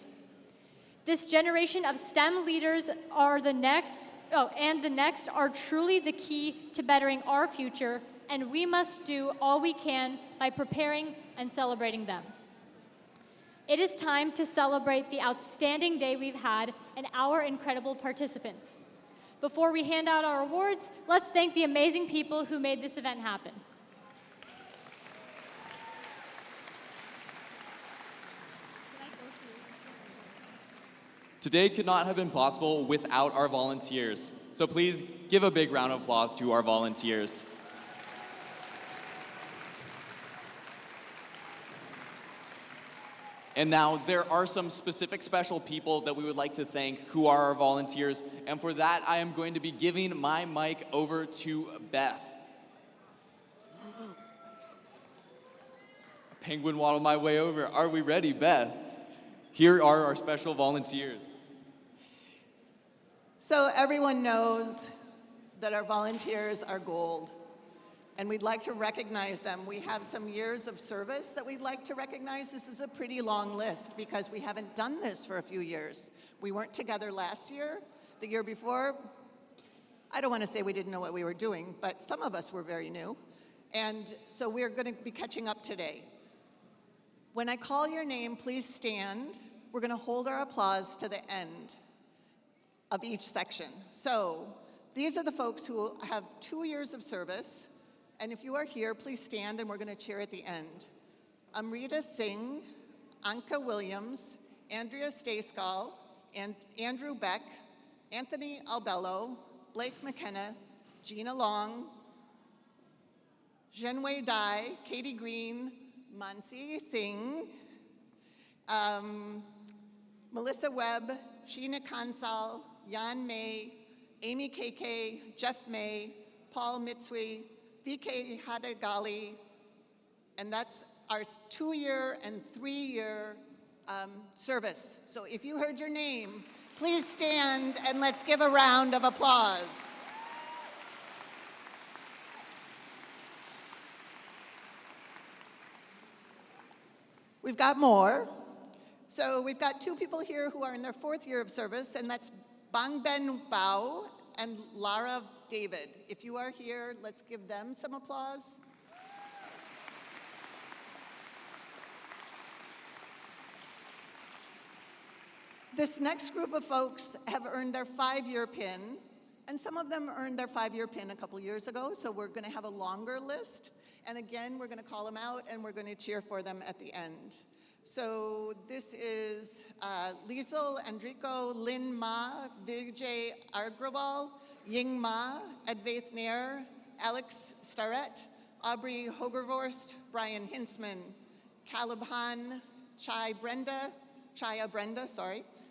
This generation of STEM leaders are the next are truly the key to bettering our future, and we must do all we can by preparing and celebrating them. It is time to celebrate the outstanding day we've had and our incredible participants. Before we hand out our awards, let's thank the amazing people who made this event happen. Today could not have been possible without our volunteers. So please give a big round of applause to our volunteers. And now there are some specific special people that we would like to thank who are our volunteers. And for that, I am going to be giving my mic over to Beth. Penguin waddled my way over. Are we ready, Beth? Here are our special volunteers. So everyone knows that our volunteers are gold, and we'd like to recognize them. We have some years of service that we'd like to recognize. This is a pretty long list because we haven't done this for a few years. We weren't together last year. The year before, I don't want to say we didn't know what we were doing, but some of us were very new. And so we're going to be catching up today. When I call your name, please stand. We're going to hold our applause to the end of each section. So these are the folks who have 2 years of service. And if you are here, please stand and we're going to cheer at the end. Amrita Singh, Anka Williams, Andrea Stayskull, and Andrew Beck, Anthony Albello, Blake McKenna, Gina Long, Zhenwei Dai, Katie Green, Mansi Singh, Melissa Webb, Sheena Kansal, Yan May, Amy KK, Jeff May, Paul Mitsui, VK Hadagali, and that's our 2-year and 3-year service. So if you heard your name, please stand and let's give a round of applause. We've got more. So we've got two people here who are in their 4th year of service, and that's Bang Ben Bao and Lara David. If you are here, let's give them some applause. This next group of folks have earned their 5-year pin, and some of them earned their 5-year pin a couple years ago, so we're going to have a longer list. And again, we're going to call them out, and we're going to cheer for them at the end. So this is Liesel, Enrico, Lin Ma, Vijay Agrawal, Ying Ma, Advaith Nair, Alex Starrett, Aubrey Hogervorst, Brian Hintzman, Caleb Han, Chaya Brenda,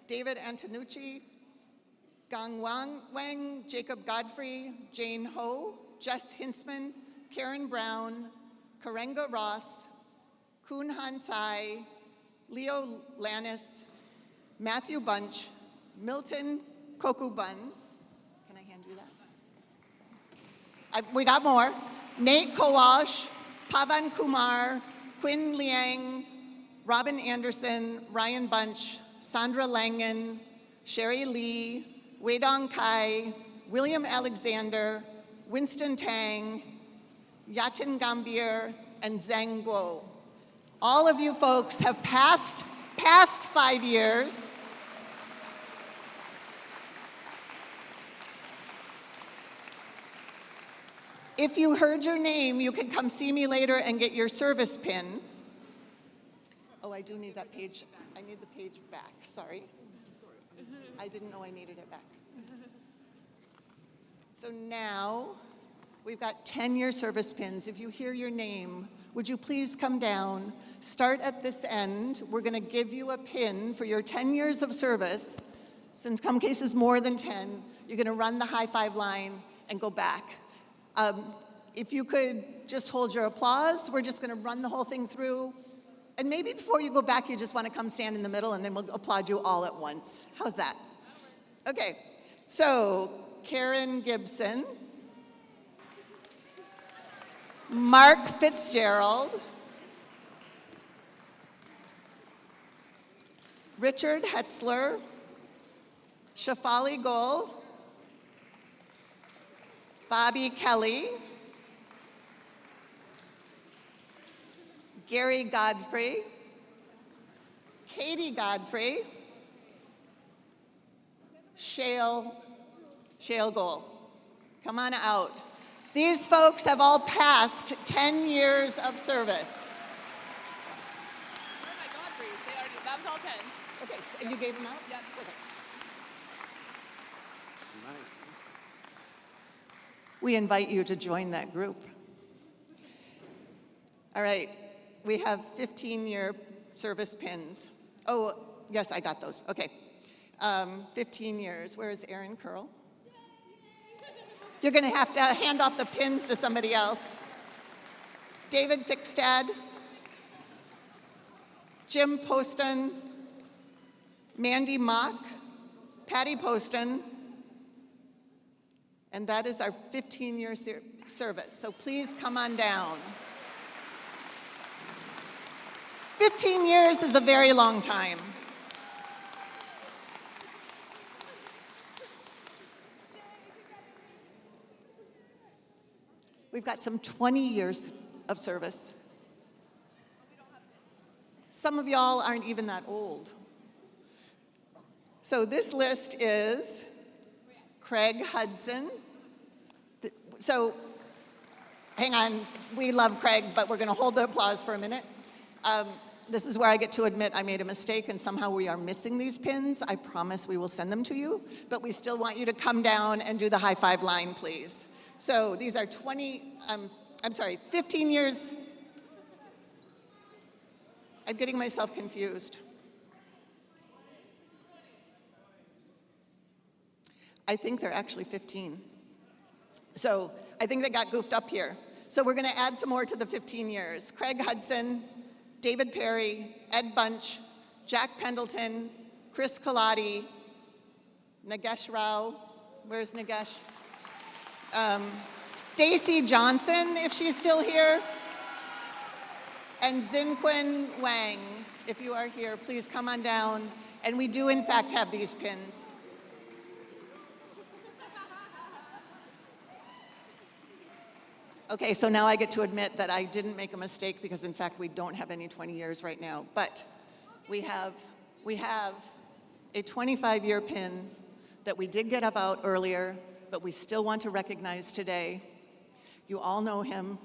David Antonucci, Gang Wang, Jacob Godfrey, Jane Ho, Jess Hintzman, Karen Brown, Karenga Ross, Kun Han Tsai, Leo Lannis, Matthew Bunch, Milton Kokubun. Can I hand you that? We got more. Nate Kawash, Pavan Kumar, Quinn Liang, Robin Anderson, Ryan Bunch, Sandra Langen, Sherry Lee, Weidong Kai, William Alexander, Winston Tang, Yatin Gambir, and Zhang Guo. All of you folks have passed 5 years. If you heard your name, you can come see me later and get your service pin. Oh, I do need that page. I need the page back, sorry. I didn't know I needed it back. So now, we've got 10-year service pins. If you hear your name, would you please come down, start at this end. We're gonna give you a pin for your 10 years of service. In some cases more than 10, you're gonna run the high five line and go back. If you could just hold your applause, we're just gonna run the whole thing through. And maybe before you go back, you just wanna come stand in the middle and then we'll applaud you all at once. How's that? Okay, so Karen Gibson, Mark Fitzgerald, Richard Hetzler, Shafali Gol, Bobby Kelly, Gary Godfrey, Katie Godfrey, Shale Goal. Come on out. These folks have all passed 10 years of service. Where are my Godfreys? That was all 10s. Okay, and you gave them out? Yep. Okay. We invite you to join that group. All right, we have 15-year service pins. Oh, yes, I got those. Okay, 15 years. Where is Aaron Curl? You're going to have to hand off the pins to somebody else. David Fickstad, Jim Poston, Mandy Mock, Patty Poston, and that is our 15-year service. So please come on down. 15 years is a very long time. We've got some 20 years of service. Some of y'all aren't even that old. So this list is Craig Hudson. So hang on, we love Craig, but we're gonna hold the applause for a minute. This is where I get to admit I made a mistake and somehow we are missing these pins. I promise we will send them to you, but we still want you to come down and do the high five line, please. So these are 15 years. I'm getting myself confused. I think they're actually 15. So I think they got goofed up here. So we're gonna add some more to the 15 years. Craig Hudson, David Perry, Ed Bunch, Jack Pendleton, Chris Kaladi, Nagesh Rao, where's Nagesh? Stacy Johnson, if she's still here, and Zinquin Wang. if you are here, please come on down. And we do, in fact, have these pins. Okay, so now I get to admit that I didn't make a mistake because, in fact, we don't have any 20 years right now. But we have a 25-year pin that we did get out earlier, but we still want to recognize today. You all know him.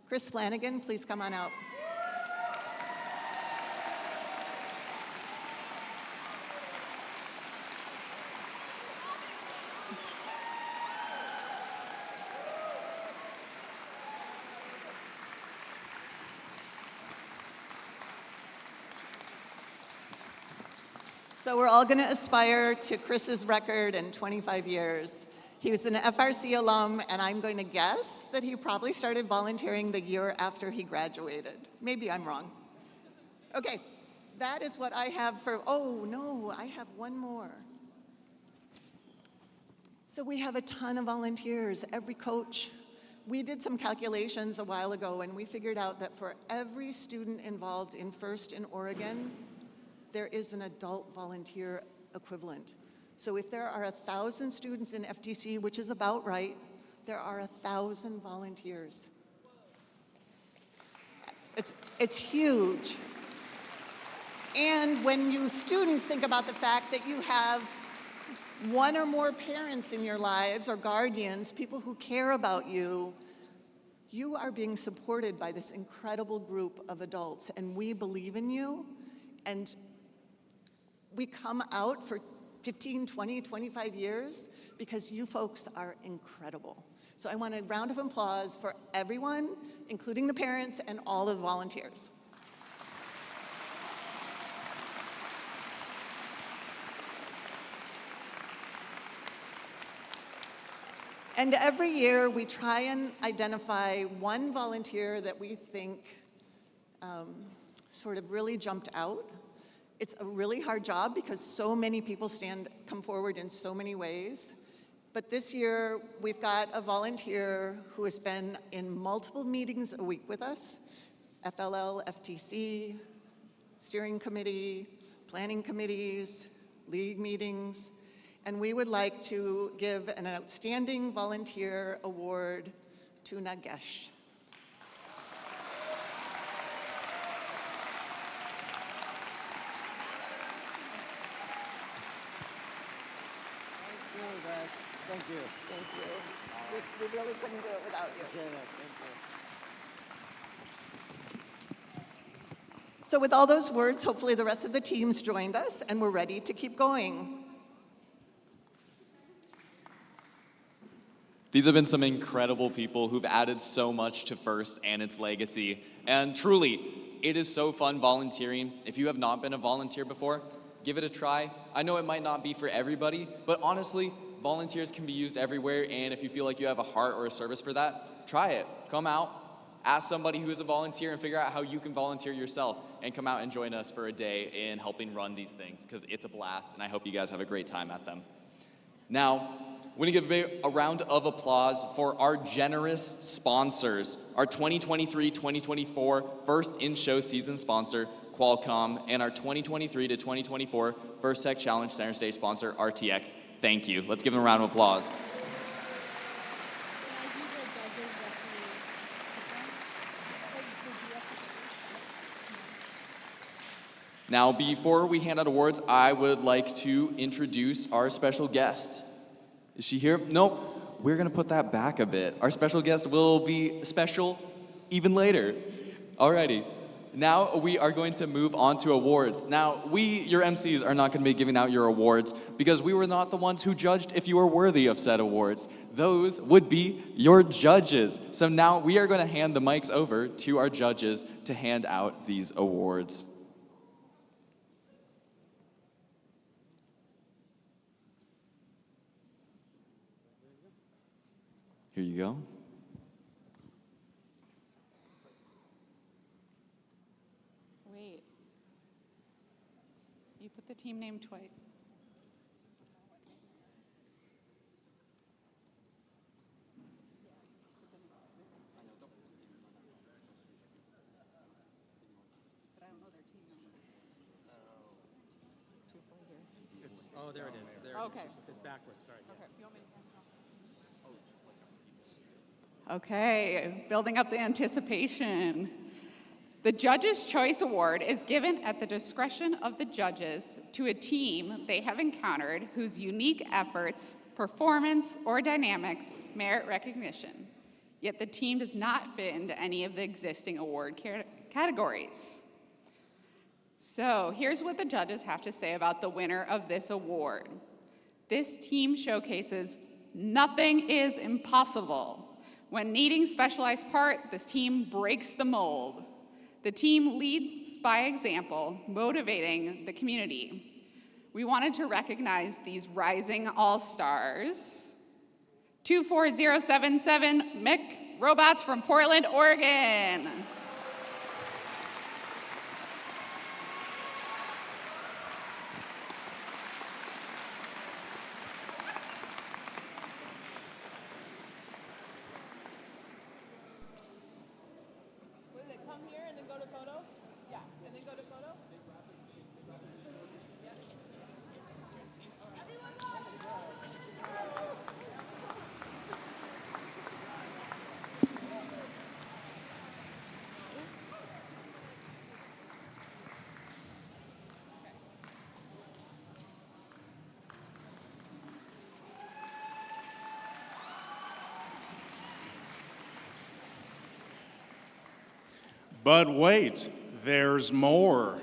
Chris Flanagan, please come on out. So we're all going to aspire to Chris's record in 25 years. He was an FRC alum, and I'm going to guess that he probably started volunteering the year after he graduated. Maybe I'm wrong. Okay, that is what I have for, oh no, I have one more. So we have a ton of volunteers, every coach. We did some calculations a while ago, and we figured out that for every student involved in FIRST in Oregon, there is an adult volunteer equivalent. So if there are 1,000 students in FTC, which is about right, there are 1,000 volunteers. It's huge. And when you students think about the fact that you have one or more parents in your lives or guardians, people who care about you, you are being supported by this incredible group of adults, and we believe in you. And we come out for 15, 20, 25 years because you folks are incredible. So I want a round of applause for everyone, including the parents and all of the volunteers. And every year we try and identify one volunteer that we think sort of really jumped out. It's a really hard job because so many people come forward in so many ways. But this year, we've got a volunteer who has been in multiple meetings a week with us, FLL, FTC, steering committee, planning committees, league meetings, and we would like to give an outstanding volunteer award to Nagesh. Thank you. Thank you. We really couldn't do it without you. Thank you. So with all those words, hopefully the rest of the team's joined us and we're ready to keep going. These have been some incredible people who've added so much to FIRST and its legacy. And truly, it is so fun volunteering. If you have not been a volunteer before, give it a try. I know it might not be for everybody, but honestly, volunteers can be used everywhere, and if you feel like you have a heart or a service for that, try it. Come out, ask somebody who is a volunteer, and figure out how you can volunteer yourself, and come out and join us for a day in helping run these things, because it's a blast, and I hope you guys have a great time at them. Now, we're going to give a round of applause for our generous sponsors, our 2023-2024 FIRST in-show season sponsor, Qualcomm, and our 2023 to 2024 FIRST Tech Challenge Center Stage sponsor, RTX. Thank you. Let's give them a round of applause. Now, before we hand out awards, I would like to introduce our special guest. Is she here? Nope. We're going to put that back a bit. Our special guest will be special even later. Alrighty. Now we are going to move on to awards. Now, we, your MCs, are not going to be giving out your awards because we were not the ones who judged if you were worthy of said awards. Those would be your judges. So now we are going to hand the mics over to our judges to hand out these awards. Here you go. Wait. You put the team name twice. But I don't know their team number. Oh, there it is. There it Okay. is. It's backwards. Sorry. Okay. You want me to stand up? Okay, building up the anticipation. The Judges' Choice Award is given at the discretion of the judges to a team they have encountered whose unique efforts, performance, or dynamics merit recognition. Yet the team does not fit into any of the existing award categories. So here's what the judges have to say about the winner of this award. This team showcases nothing is impossible. When needing specialized part, this team breaks the mold. The team leads by example, motivating the community. We wanted to recognize these rising all-stars. 24077 Mech Robots from Portland, Oregon. Come here and then go to photo? Yeah, and then go to photo? But wait, there's more.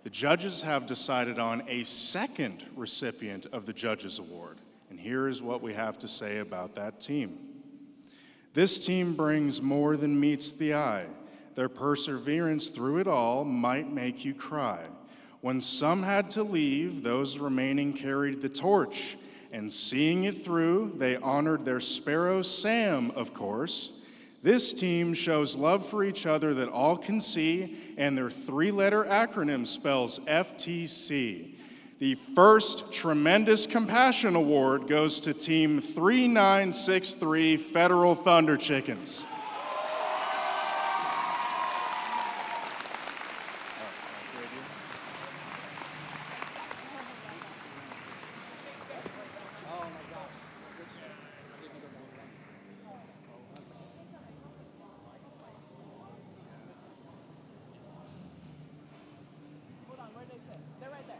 The judges have decided on a second recipient of the Judges Award, and here is what we have to say about that team. This team brings more than meets the eye. Their perseverance through it all might make you cry. When some had to leave, those remaining carried the torch, and seeing it through, they honored their sparrow Sam, of course. This team shows love for each other that all can see, and their three-letter acronym spells FTC. The first Tremendous Compassion Award goes to Team 3963 Federal Thunder Chickens. They're right there.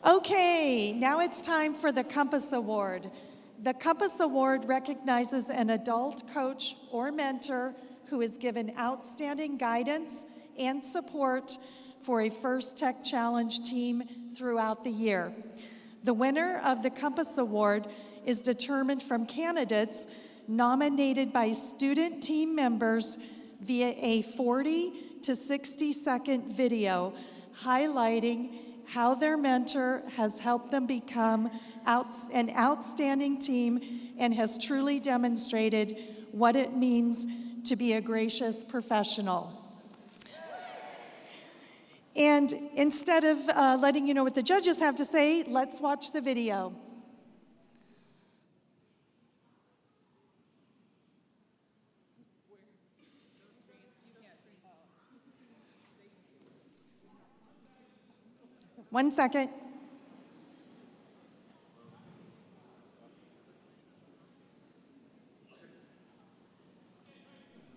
Okay, now it's time for the Compass Award. The Compass Award recognizes an adult coach or mentor who is given outstanding guidance and support for a First Tech Challenge team throughout the year. The winner of the Compass Award is determined from candidates nominated by student team members via a 40 to 60-second video highlighting how their mentor has helped them become an outstanding team and has truly demonstrated what it means to be a gracious professional. And instead of letting you know what the judges have to say, let's watch the video. One second.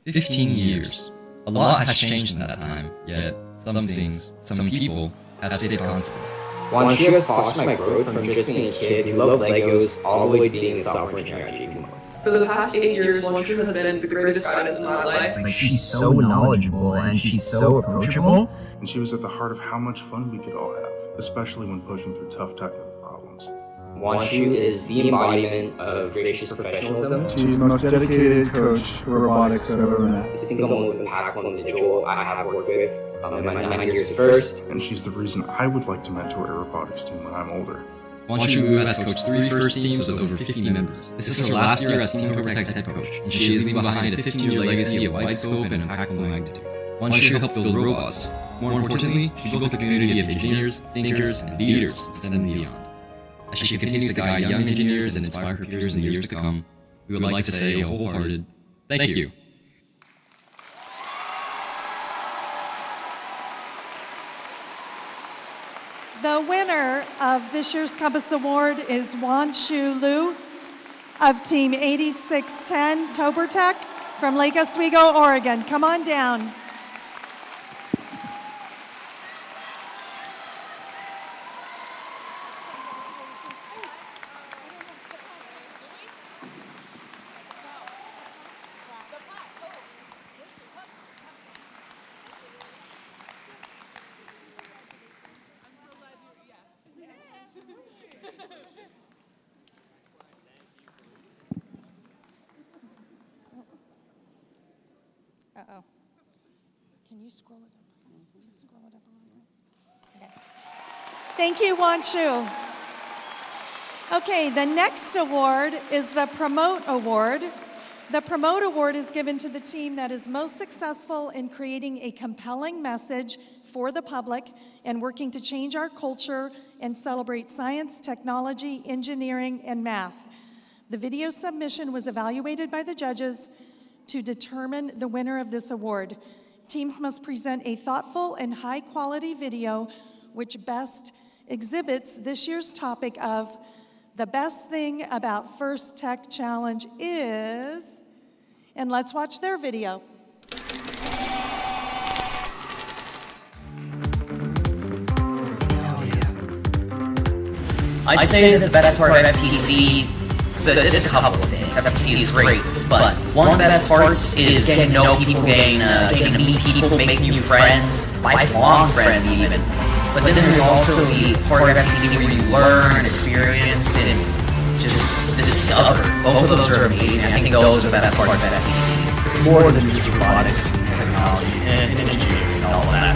"15 years. A lot has changed in that time, yet some things, some people, have stayed constant. Wanchu has fostered my growth from just being a kid who loved Legos all the way to being a software engineer at JP. For the past 8 years, Wanchu has been the greatest guidance in my life. Like, she's so knowledgeable and she's so approachable. And she was at the heart of how much fun we could all have, especially when pushing through tough technical problems. Wanshu is the embodiment of gracious professionalism. She's the most dedicated coach for robotics I've ever met. The single most impactful individual I have worked with in my 9 years at First. And she's the reason I would like to mentor a robotics team when I'm older. Wanshu has coached 3 first teams with over 50 members. This is her last year as Team Cortex's head coach, and she is leaving behind a 15-year legacy of wide scope and impactful magnitude. Wanshu helped build robots. More importantly, she built a community of engineers, thinkers, and leaders instead and beyond. As she continues to guide young engineers and inspire her peers in the years to come, we would like to say a wholehearted thank you. The winner of this year's Compass Award is Wanshu Liu of Team 8610 Tobertech from Lake Oswego, Oregon. Come on down. Uh-oh. Can you scroll it up? Just scroll it up a little bit. Okay. Thank you, Wanshu. Okay, the next award is the Promote Award. The Promote Award is given to the team that is most successful in creating a compelling message for the public and working to change our culture and celebrate science, technology, engineering, and math. The video submission was evaluated by the judges to determine the winner of this award. Teams must present a thoughtful and high-quality video which best exhibits this year's topic of the best thing about First Tech Challenge is, and let's watch their video. I'd say that the best part of FTC, so there's a couple of things. FTC is great, but one of the best parts is getting to know people, getting to meet people, make new friends, lifelong friends even. But then there's also the part of FTC where you learn, experience, and just discover. Both of those are amazing. I think those are the best parts of FTC. It's more than just robotics, technology, and engineering and all that.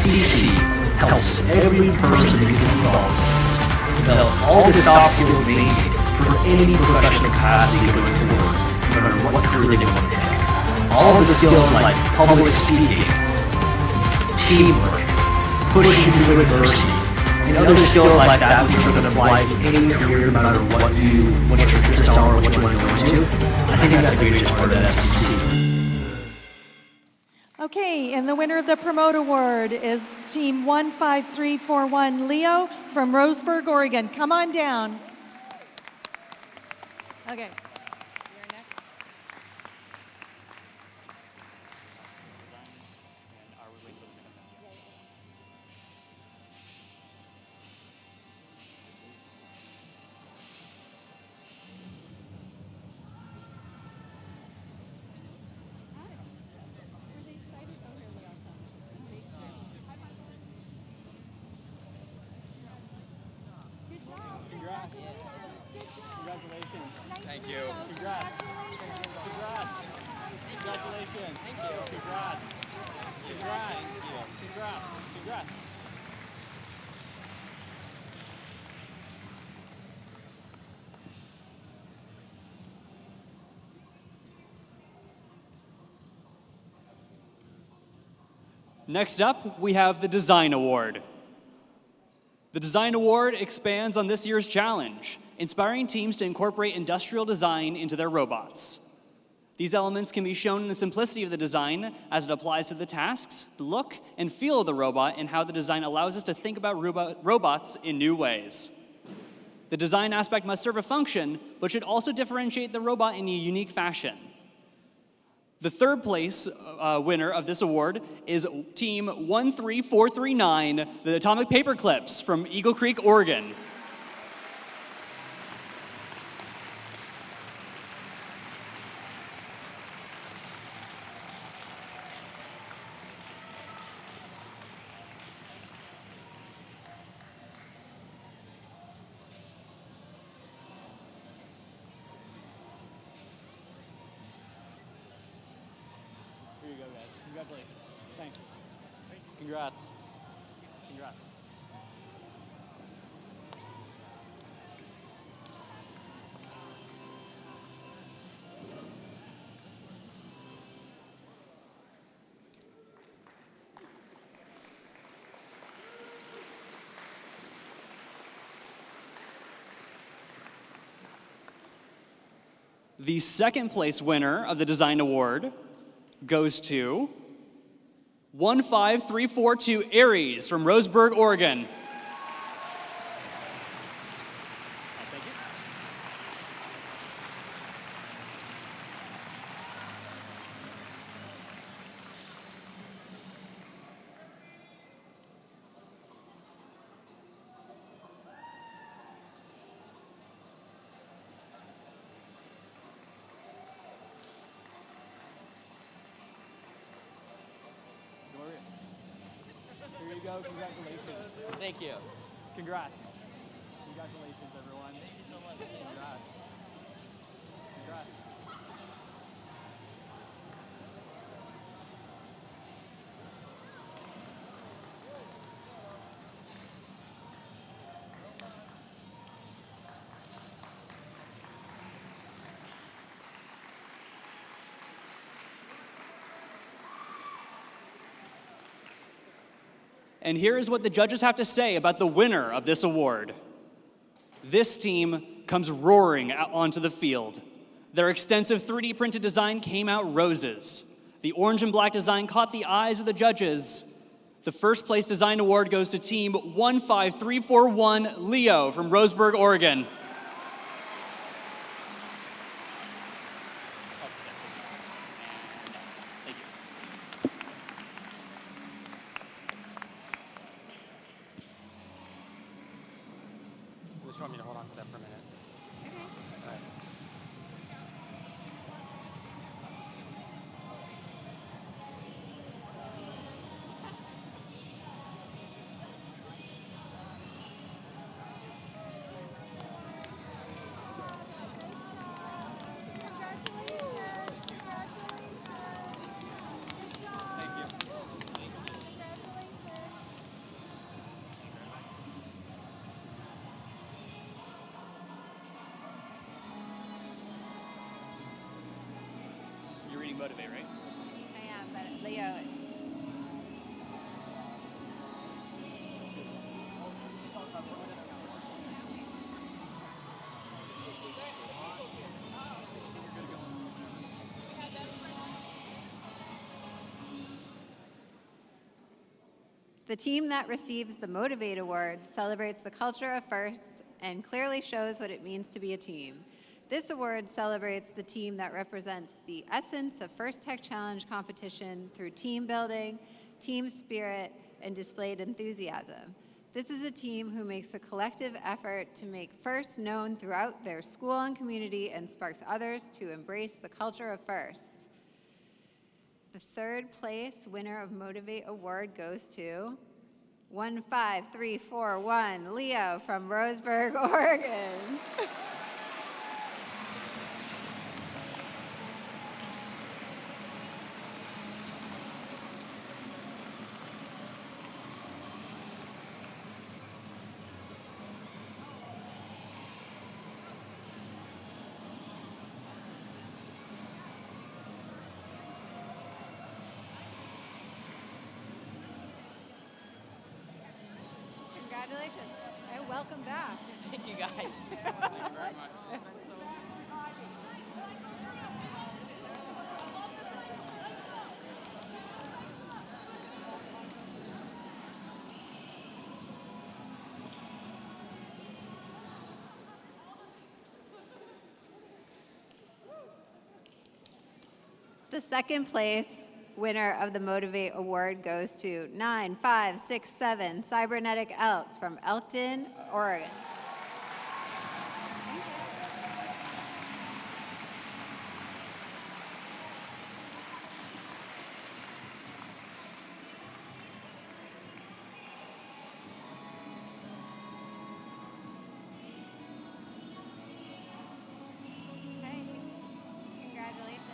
FTC helps every person who gets involved develop all the soft skills they need for any professional capacity going forward, no matter what career they want to take. All of the skills like public speaking, teamwork, pushing through adversity, and other skills like that which are going to apply to any career, no matter what your interests are or what you want to go into. I think that's the greatest part of FTC. Okay, and the winner of the Promote Award is Team 15341 Leo from Roseburg, Oregon. Come on down. Okay. Congratulations. Thank you. Congrats. Congrats. Congratulations. Thank you. Congrats. Congrats. Congrats. Congrats. Next up, we have the Design Award. The Design Award expands on this year's challenge, inspiring teams to incorporate industrial design into their robots. These elements can be shown in the simplicity of the design as it applies to the tasks, the look, and feel of the robot, and how the design allows us to think about robots in new ways. The design aspect must serve a function, but should also differentiate the robot in a unique fashion. The third place winner of this award is Team 13439, the Atomic Paperclips from Eagle Creek, Oregon. guys. Congratulations. Thanks. Congrats. Congrats. The second place winner of the Design Award goes to 15342 Aries from Roseburg, Oregon. Thank you. Here you go. Congratulations. Thank you. Congrats. Congratulations, everyone. Thank you so much. Congrats. Congrats. And here is what the judges have to say about the winner of this award. This team comes roaring onto the field. Their extensive 3D printed design came out roses. The orange and black design caught the eyes of the judges. The first place design award goes to team 15341 Leo from Roseburg, Oregon. Just want me to hold on to that for a minute. Okay. All right. You're reading Motivate, right? I am, but Leo. The team that receives the Motivate Award celebrates the culture of FIRST and clearly shows what it means to be a team. This award celebrates the team that represents the essence of First Tech Challenge competition through team building, team spirit, and displayed enthusiasm. This is a team who makes a collective effort to make FIRST known throughout their school and community and sparks others to embrace the culture of FIRST. The third place winner of Motivate Award goes to 15341 Leo from Roseburg, Oregon. Congratulations, and welcome back. Thank you, guys. Thank you very much. The second place winner of the Motivate Award goes to 9567 Cybernetic Elks from Elkton, Oregon. Okay, congratulations.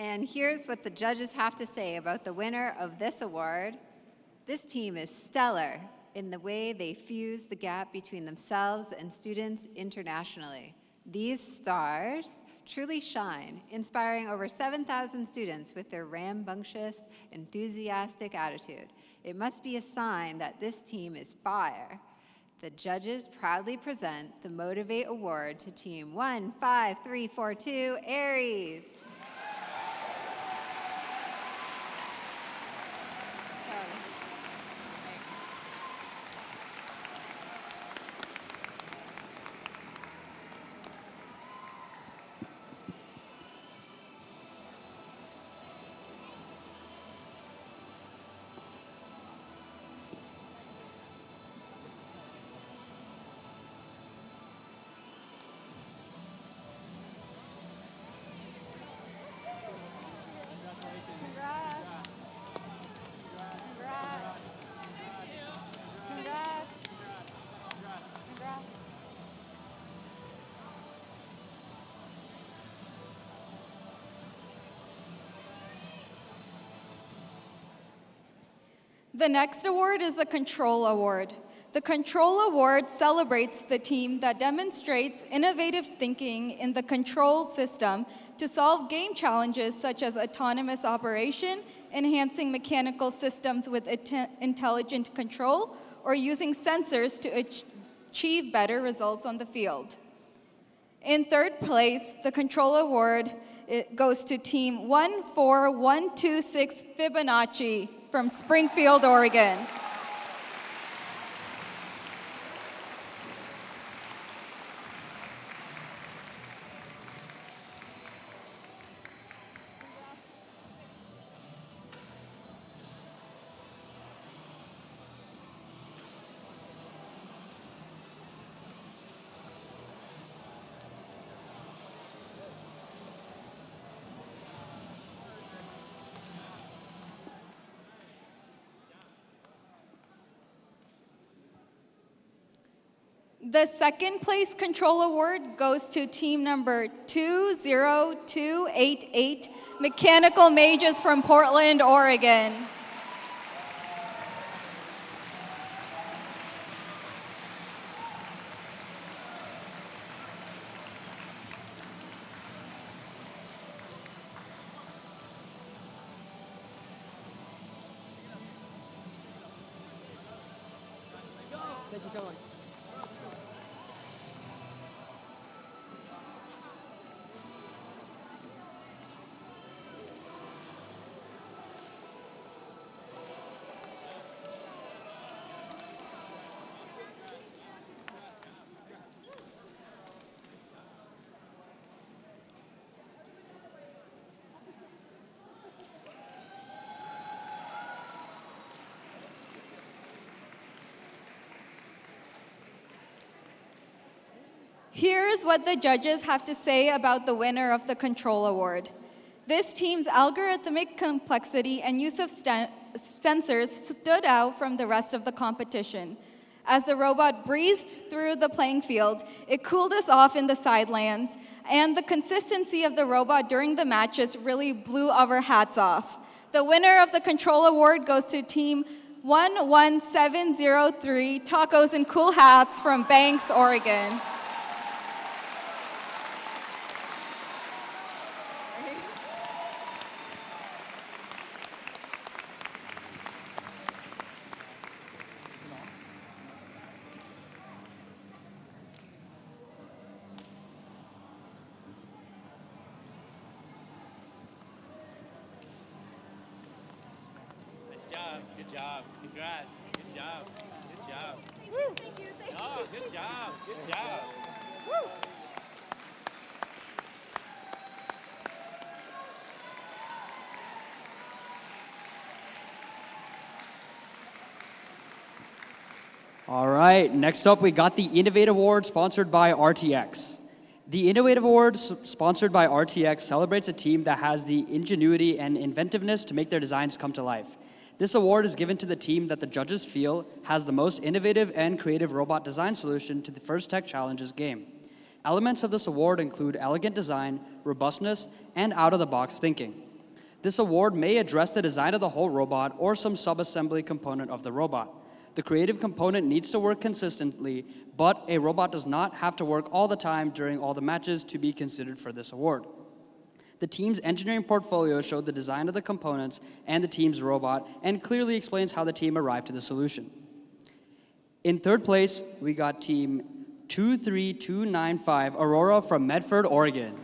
And here's what the judges have to say about the winner of this award. This team is stellar in the way they fuse the gap between themselves and students internationally. These stars truly shine, inspiring over 7,000 students with their rambunctious, enthusiastic attitude. It must be a sign that this team is fire. The judges proudly present the Motivate Award to Team 15342 Aries. The next award is the Control Award. The Control Award celebrates the team that demonstrates innovative thinking in the control system to solve game challenges such as autonomous operation, enhancing mechanical systems with intelligent control, or using sensors to achieve better results on the field. In third place, the Control Award goes to Team 14126 Fibonacci from Springfield, Oregon. The second place Control Award goes to team number 20288, Mechanical Mages from Portland, Oregon. Thank you so much. Here's what the judges have to say about the winner of the Control Award. This team's algorithmic complexity and use of sensors stood out from the rest of the competition. As the robot breezed through the playing field, it cooled us off in the sidelands, and the consistency of the robot during the matches really blew our hats off. The winner of the Control Award goes to Team 11703 Tacos and Cool Hats from Banks, Oregon. Good job. Congrats. Good job. Good job. Woo. Thank you. Oh, good job. Good job. Woo. All right, next up we got the Innovate Award sponsored by RTX. The Innovate Award sponsored by RTX celebrates a team that has the ingenuity and inventiveness to make their designs come to life. This award is given to the team that the judges feel has the most innovative and creative robot design solution to the First Tech Challenges game. Elements of this award include elegant design, robustness, and out-of-the-box thinking. This award may address the design of the whole robot or some subassembly component of the robot. The creative component needs to work consistently, but a robot does not have to work all the time during all the matches to be considered for this award. The team's engineering portfolio showed the design of the components and the team's robot and clearly explains how the team arrived to the solution. In third place, we got team 23295 Aurora from Medford, Oregon.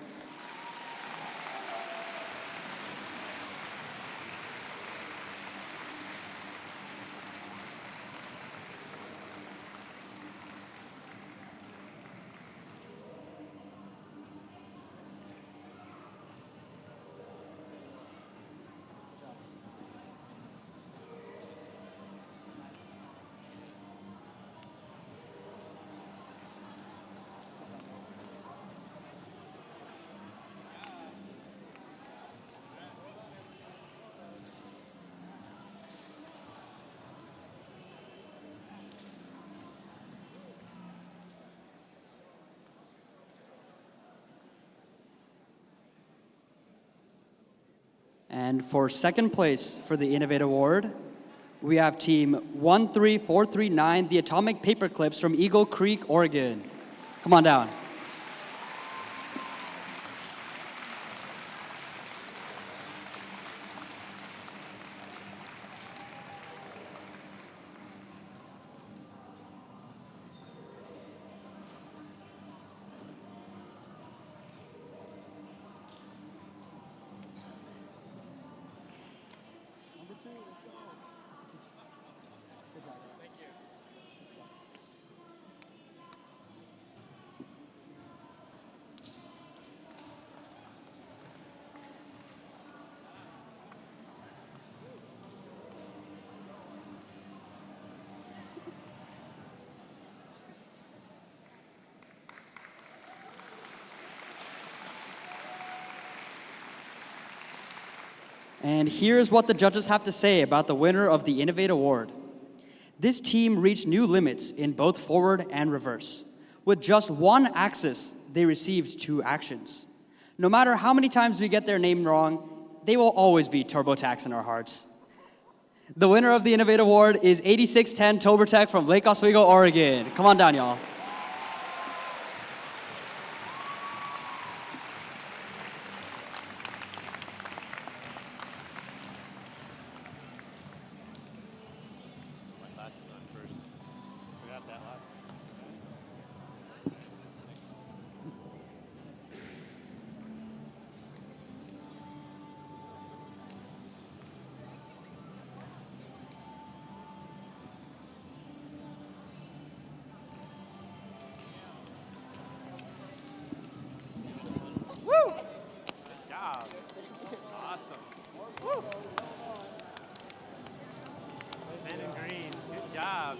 And for second place for the Innovate Award, we have team 13439, the Atomic Paperclips from Eagle Creek, Oregon. Come on down. And here's what the judges have to say about the winner of the Innovate Award. This team reached new limits in both forward and reverse. With just one axis, they received 2 actions. No matter how many times we get their name wrong, they will always be TurboTax in our hearts. The winner of the Innovate Award is 8610 TurboTax from Lake Oswego, Oregon. Come on down, y'all.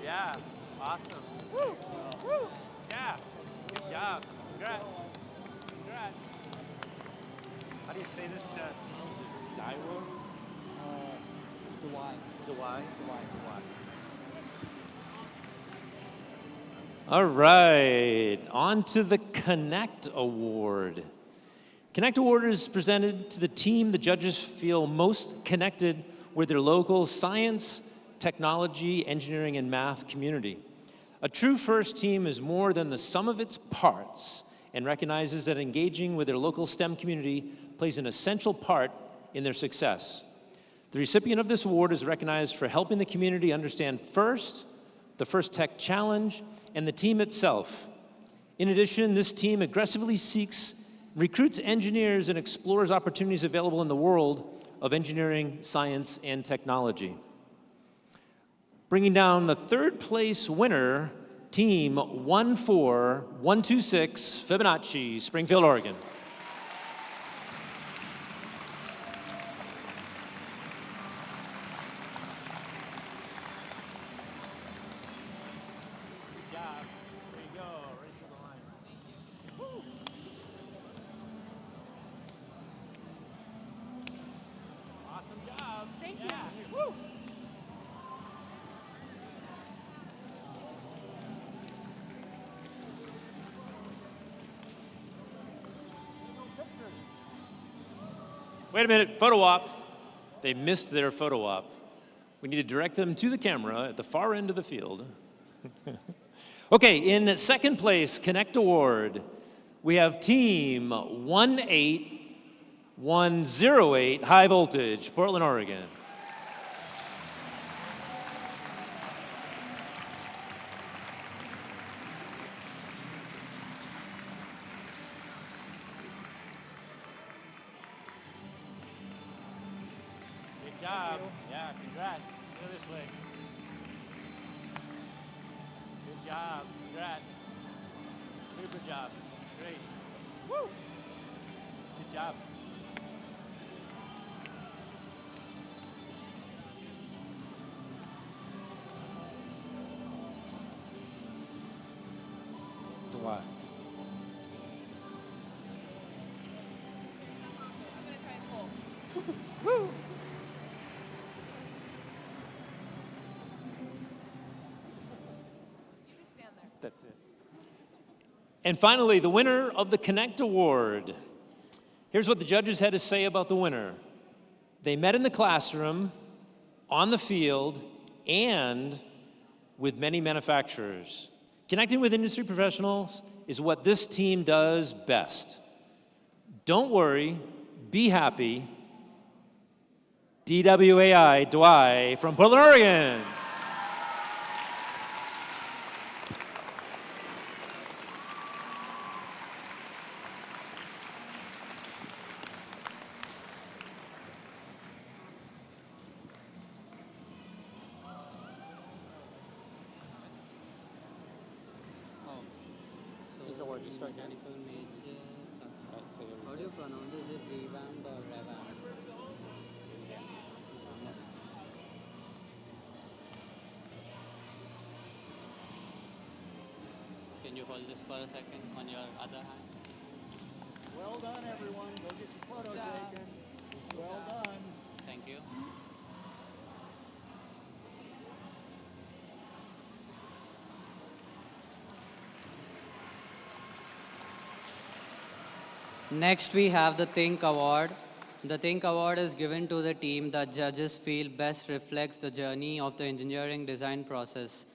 Yeah, awesome. Woo! Woo! Yeah, good job. Congrats. Congrats. How do you say this to Daiwa? Dawai. All right, on to the Connect Award. Connect Award is presented to the team the judges feel most connected with their local science, technology, engineering, and math community. A true FIRST team is more than the sum of its parts and recognizes that engaging with their local STEM community plays an essential part in their success. The recipient of this award is recognized for helping the community understand FIRST, the FIRST Tech Challenge, and the team itself. In addition, this team aggressively recruits engineers and explores opportunities available in the world of engineering, science, and technology. Bringing down the third place winner, team 14126, Fibonacci, Springfield, Oregon. Wait a minute, photo op. they missed their photo op. We need to direct them to the camera at the far end of the field. Okay, in second place, Connect Award, we have team 18108 High Voltage, Portland, Oregon. Good job. Yeah, congrats. Go this way. Good job. Congrats. Super job. Great. Woo! Good job. What? Woo! That's it. And finally, the winner of the Connect Award. Here's what the judges had to say about the winner. They met in the classroom, on the field, and with many manufacturers. Connecting with industry professionals is what this team does best. Don't worry, be happy. DWAI, Dwai from Portland, Oregon. Mechanical major. How do you pronounce it? Is it revamped or revamped? Can you hold this for a second on your other hand? Well done, everyone. Go get your photo taken. Well done. Thank you. Next, we have the Think Award. The Think Award is given to the team that judges feel best reflects the journey of the engineering design process.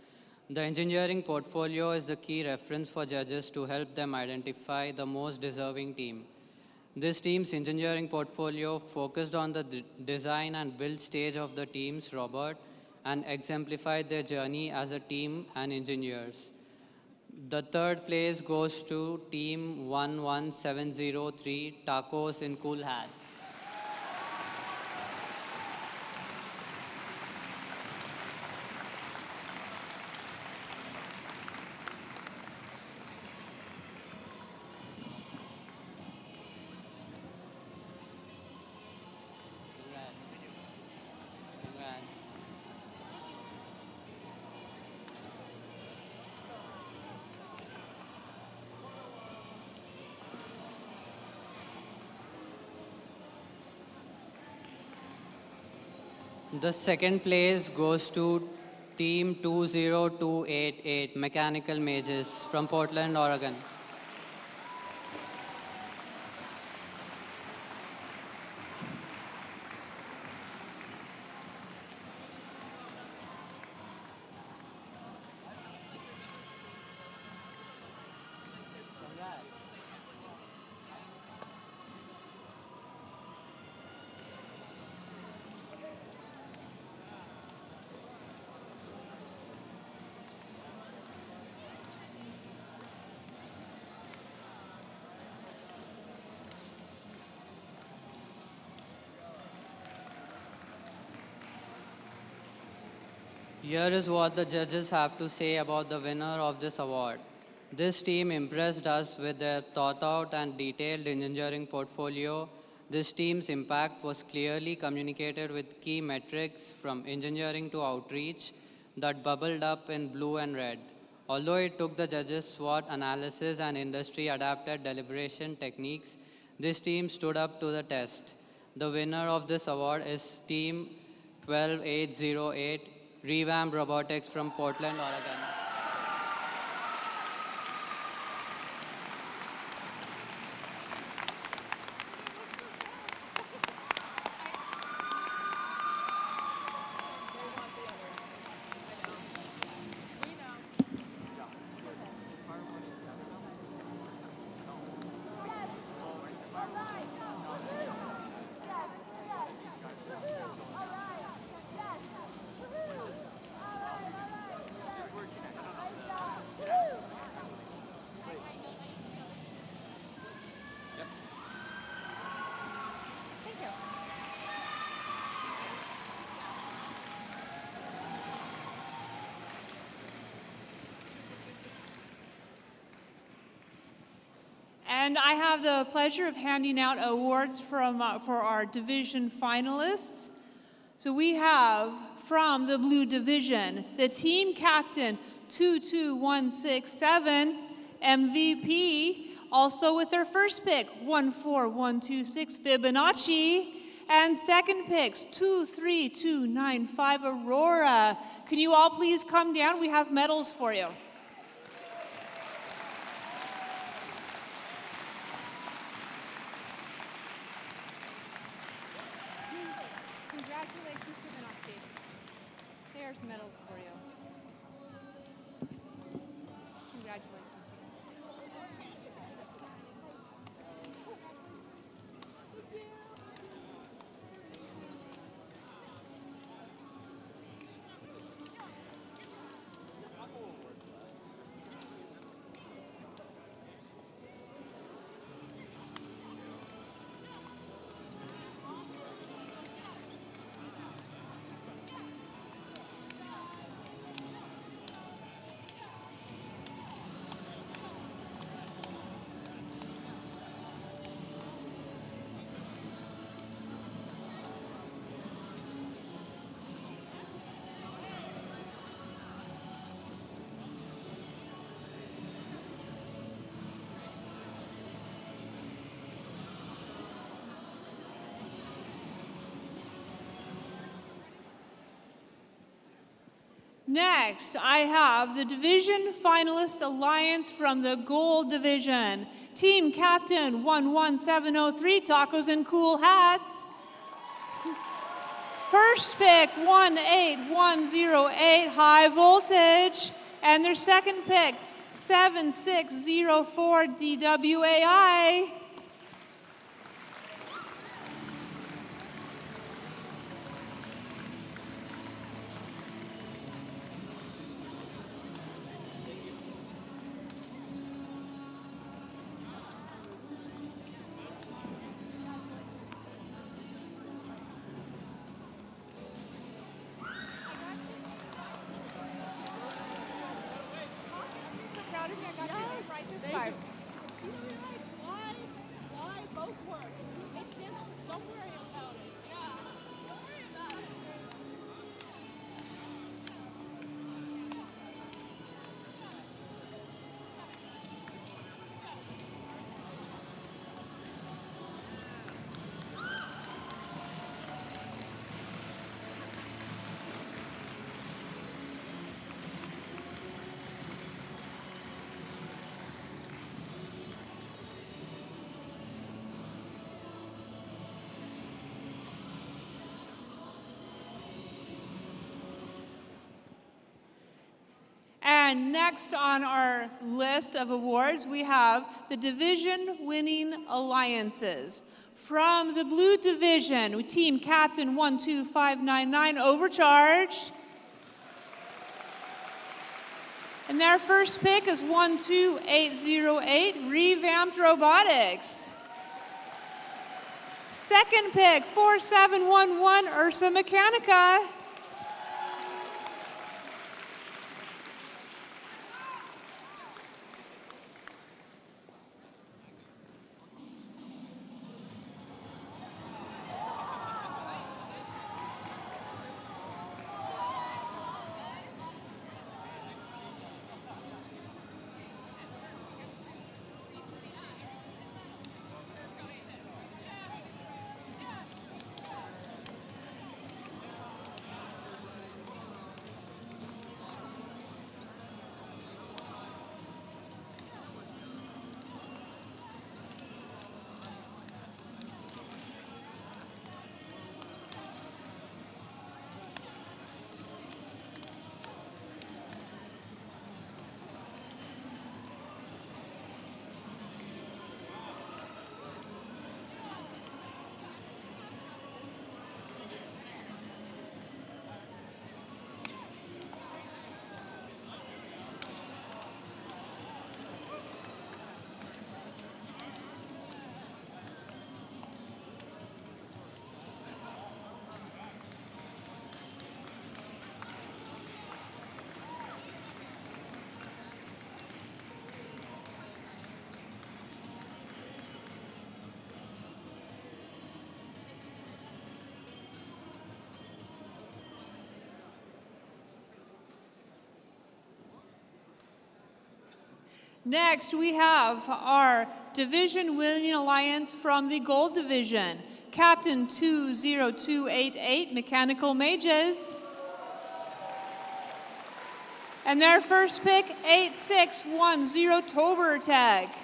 The engineering portfolio is the key reference for judges to help them identify the most deserving team. This team's engineering portfolio focused on the design and build stage of the team's robot and exemplified their journey as a team and engineers. The third place goes to Team 11703, Tacos in Cool Hats. The second place goes to Team 20288, Mechanical Mages from Portland, Oregon. Here is what the judges have to say about the winner of this award. This team impressed us with their thought-out and detailed engineering portfolio. This team's impact was clearly communicated with key metrics from engineering to outreach that bubbled up in blue and red. Although it took the judges SWOT analysis and industry-adapted deliberation techniques, this team stood up to the test. The winner of this award is Team 12808, Revamp Robotics from Portland, Oregon. And I have the pleasure of handing out awards from, for our division finalists. So we have from the blue division, the team captain 22167, MVP, also with their first pick 14126 Fibonacci, and second picks 23295 Aurora. Can you all please come down? We have medals for you. Congratulations, Fibonacci. There's medals for you. Congratulations. Next, I have the Division Finalist Alliance from the Gold Division. Team Captain 11703, Tacos and Cool Hats. First pick 18108, High Voltage. And their second pick 7604, DWAI. And next on our list of awards, we have the division-winning alliances. From the blue division, Team Captain 12599, Overcharge. And their first pick is 12808, Revamped Robotics. Second pick, 4711, Ursa Mechanica. Next, we have our division winning alliance from the Gold Division, Captain 20288 Mechanical Mages. And their first pick, 8610 Tober Tech.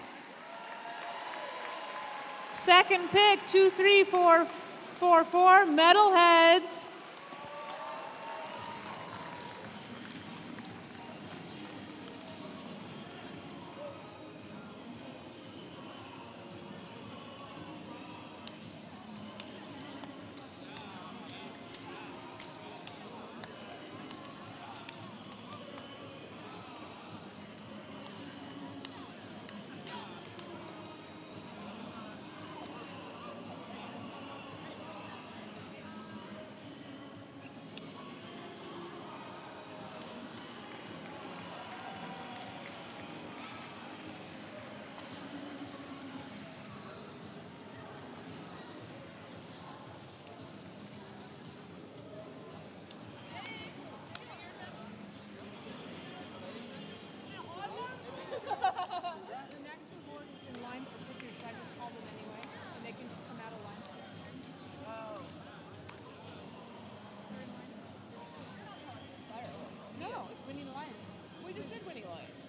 Second pick, 23444 Metalheads.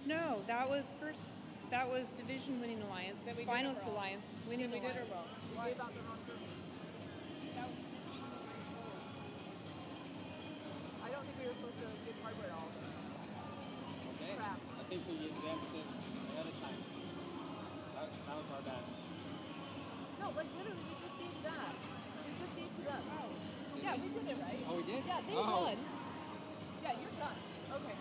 No, that was first. That was division winning alliance. Finalist alliance. Winning alliance. We did it wrong. We gave out the wrong person. I don't think we were supposed to give hardware all of it. Okay. Crap. I think we advanced it ahead of time. That was our bad. No, like literally, we just gave that. We just gave to them. Oh. Yeah, we did it right. Oh, we did? Yeah, they won. Yeah, you're done. Okay.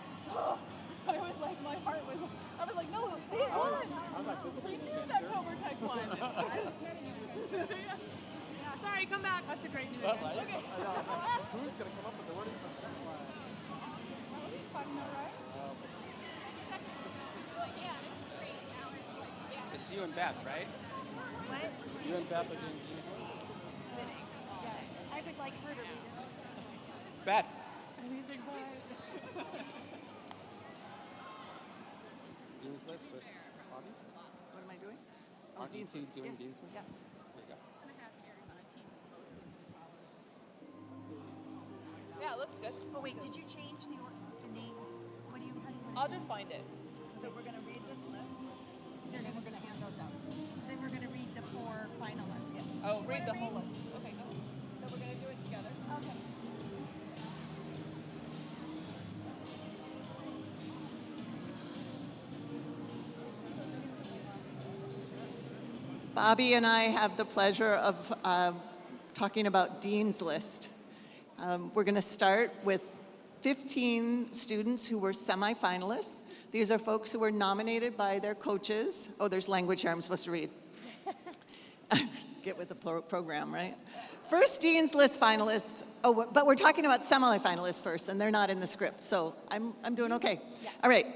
I was like, my heart was. I was like, no, they won. I was like, this will We be knew an that adventure. Tober Tech won. I was kidding you. Yeah. Sorry, come back. That's a great news. Right? Okay. Who's going to come up with the wording for that one? That would be fun, though, right? It's you and Beth, right? What? You and Beth are doing Jesus. Yes. I would like her to read it. Beth. Anything but. Dean's list with Bobby? What am I doing? Oh, Aren't you Dean's two list. doing Yes. Dean's list? Yeah. There you go. Yeah, it looks good. Oh wait, did you change the name? What do you? How do you? I'll just find it. So we're going to read this list, and then we're going to hand those out. Then we're going to read the 4 finalists. Yes. Oh, read the whole list. Okay. So we're going to do it together. Okay. Bobby and I have the pleasure of talking about Dean's List. We're going to start with 15 students who were semifinalists. These are folks who were nominated by their coaches. Oh, there's language here I'm supposed to read. Get with the program, right? First Dean's List finalists. Oh, but we're talking about semifinalists first, and they're not in the script, so I'm doing okay. All right.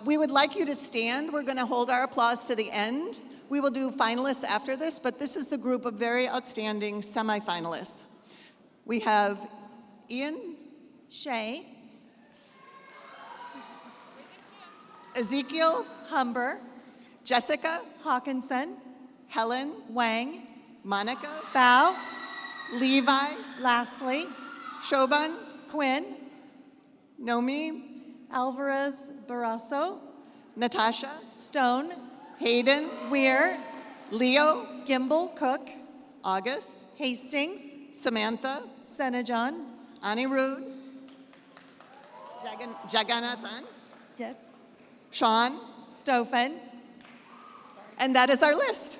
We would like you to stand. We're going to hold our applause to the end. We will do finalists after this, but this is the group of very outstanding semifinalists. We have Ian, Shay, Ezekiel, Humber, Jessica, Hawkinson, Helen, Wang, Monica, Bao, Levi, Lastly, Shoban, Quinn, Nomi, Alvarez Barrasso, Natasha, Stone, Hayden, Weir, Leo, Gimbal Cook, August, Hastings, Samantha, Senajan, Anirudh, Jagannathan, yes, Sean, Stofen, and that is our list.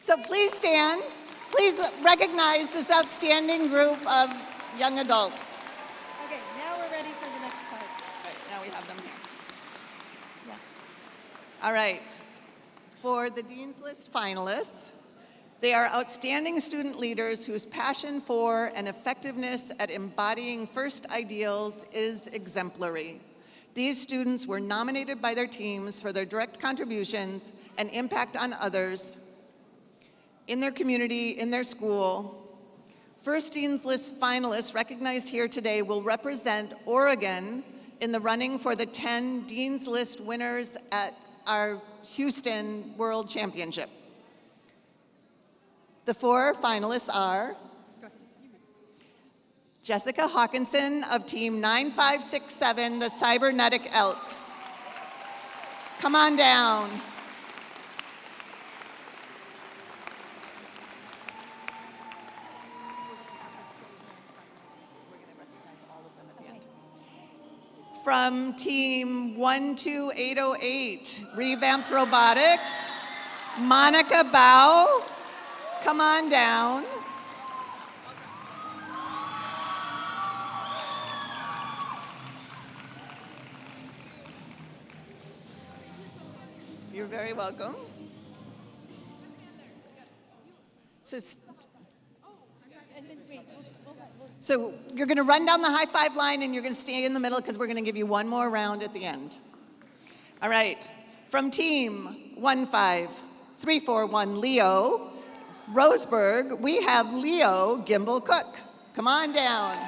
So please stand. Please recognize this outstanding group of young adults. Okay, now we're ready for the next part. Right, now we have them here. Yeah. All right. For the Dean's List finalists, they are outstanding student leaders whose passion for and effectiveness at embodying FIRST ideals is exemplary. These students were nominated by their teams for their direct contributions and impact on others in their community, in their school. First Dean's List finalists recognized here today will represent Oregon in the running for the 10 Dean's List winners at our Houston World Championship. The 4 finalists are Jessica Hawkinson of Team 9567, the Cybernetic Elks. Come on down. From Team 12808, Revamped Robotics, Monica Bao. Come on down. You're very welcome. So you're going to run down the high five line and you're going to stay in the middle because we're going to give you one more round at the end. All right. From Team 15341 Leo Roseburg, we have Leo Gimbal Cook. Come on down.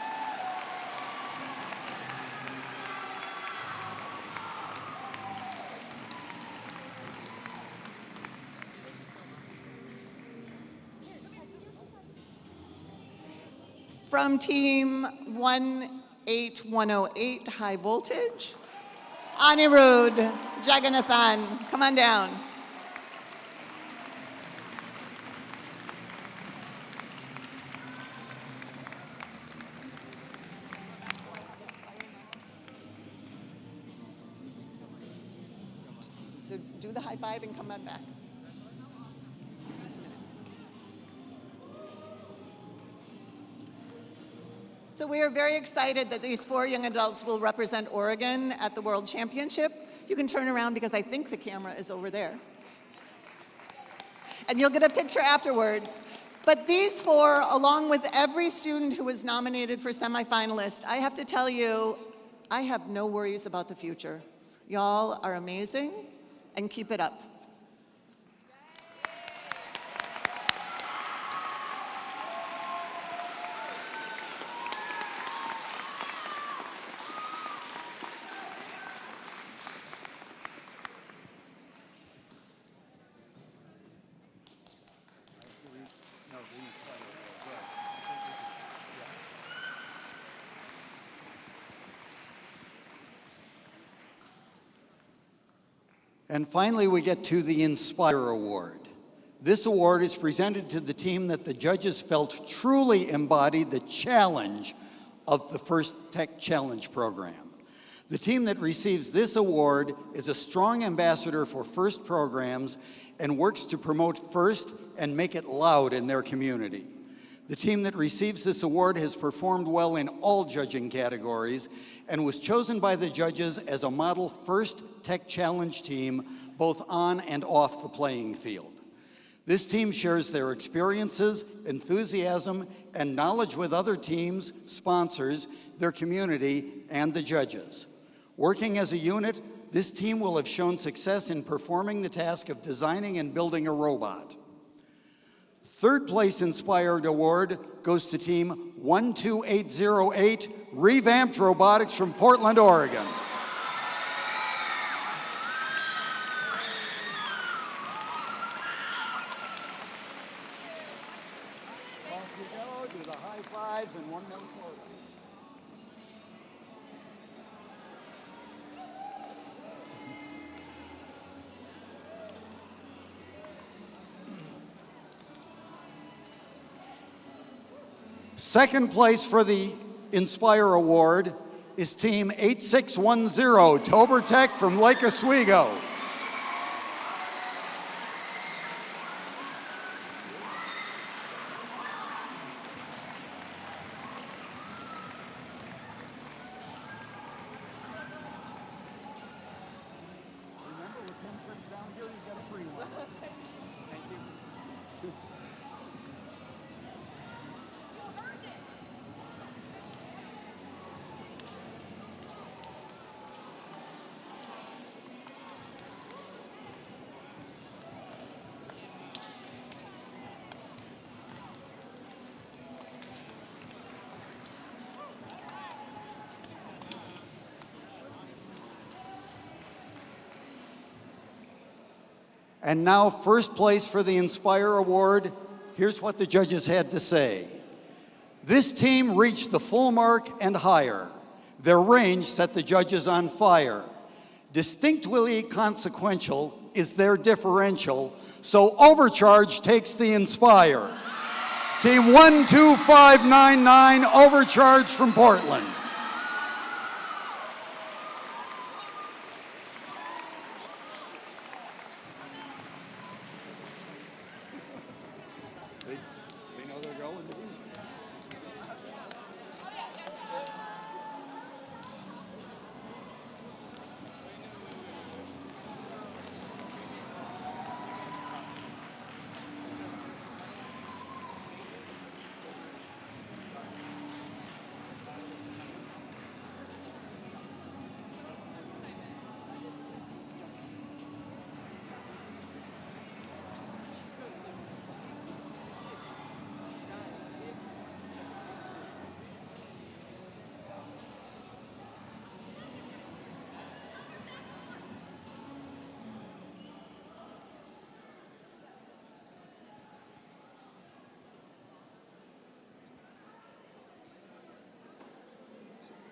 From Team 18108 High Voltage, Anirudh Jagannathan. Come on down. So do the high five and come on back. Just a minute. So we are very excited that these 4 young adults will represent Oregon at the World Championship. You can turn around because I think the camera is over there. And you'll get a picture afterwards. But these 4, along with every student who was nominated for semifinalist, I have to tell you, I have no worries about the future. Y'all are amazing, and keep it up. And finally, we get to the Inspire Award. This award is presented to the team that the judges felt truly embodied the challenge of the First Tech Challenge program. The team that receives this award is a strong ambassador for FIRST programs and works to promote FIRST and make it loud in their community. The team that receives this award has performed well in all judging categories and was chosen by the judges as a model First Tech Challenge team, both on and off the playing field. This team shares their experiences, enthusiasm, and knowledge with other teams, sponsors, their community, and the judges. Working as a unit, this team will have shown success in performing the task of designing and building a robot. Third place Inspired Award goes to Team 12808, Revamped Robotics from Portland, Oregon. Off you go, do the high fives and one more photo. Second place for the Inspire Award is Team 8610, Tobertech from Lake Oswego. Remember, with 10 trips down here, you got a free one. Thank you. And now, first place for the Inspire Award. Here's what the judges had to say. This team reached the full mark and higher. Their range set the judges on fire. Distinctly consequential is their differential, so Overcharge takes the Inspire. Team 12599, Overcharge from Portland. They know they're going to East.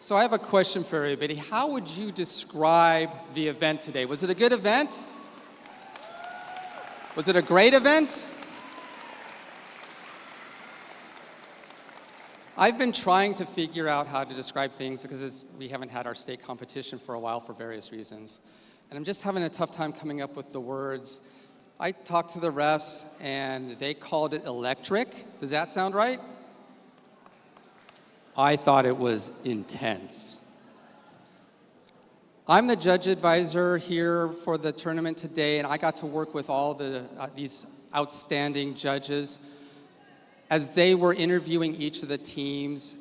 So I have a question for everybody. How would you describe the event today? Was it a good event? Was it a great event? I've been trying to figure out how to describe things because we haven't had our state competition for a while for various reasons. And I'm just having a tough time coming up with the words. I talked to the refs and they called it electric. Does that sound right? I thought it was intense. I'm the judge advisor here for the tournament today, and I got to work with all these outstanding judges as they were interviewing each of the teams,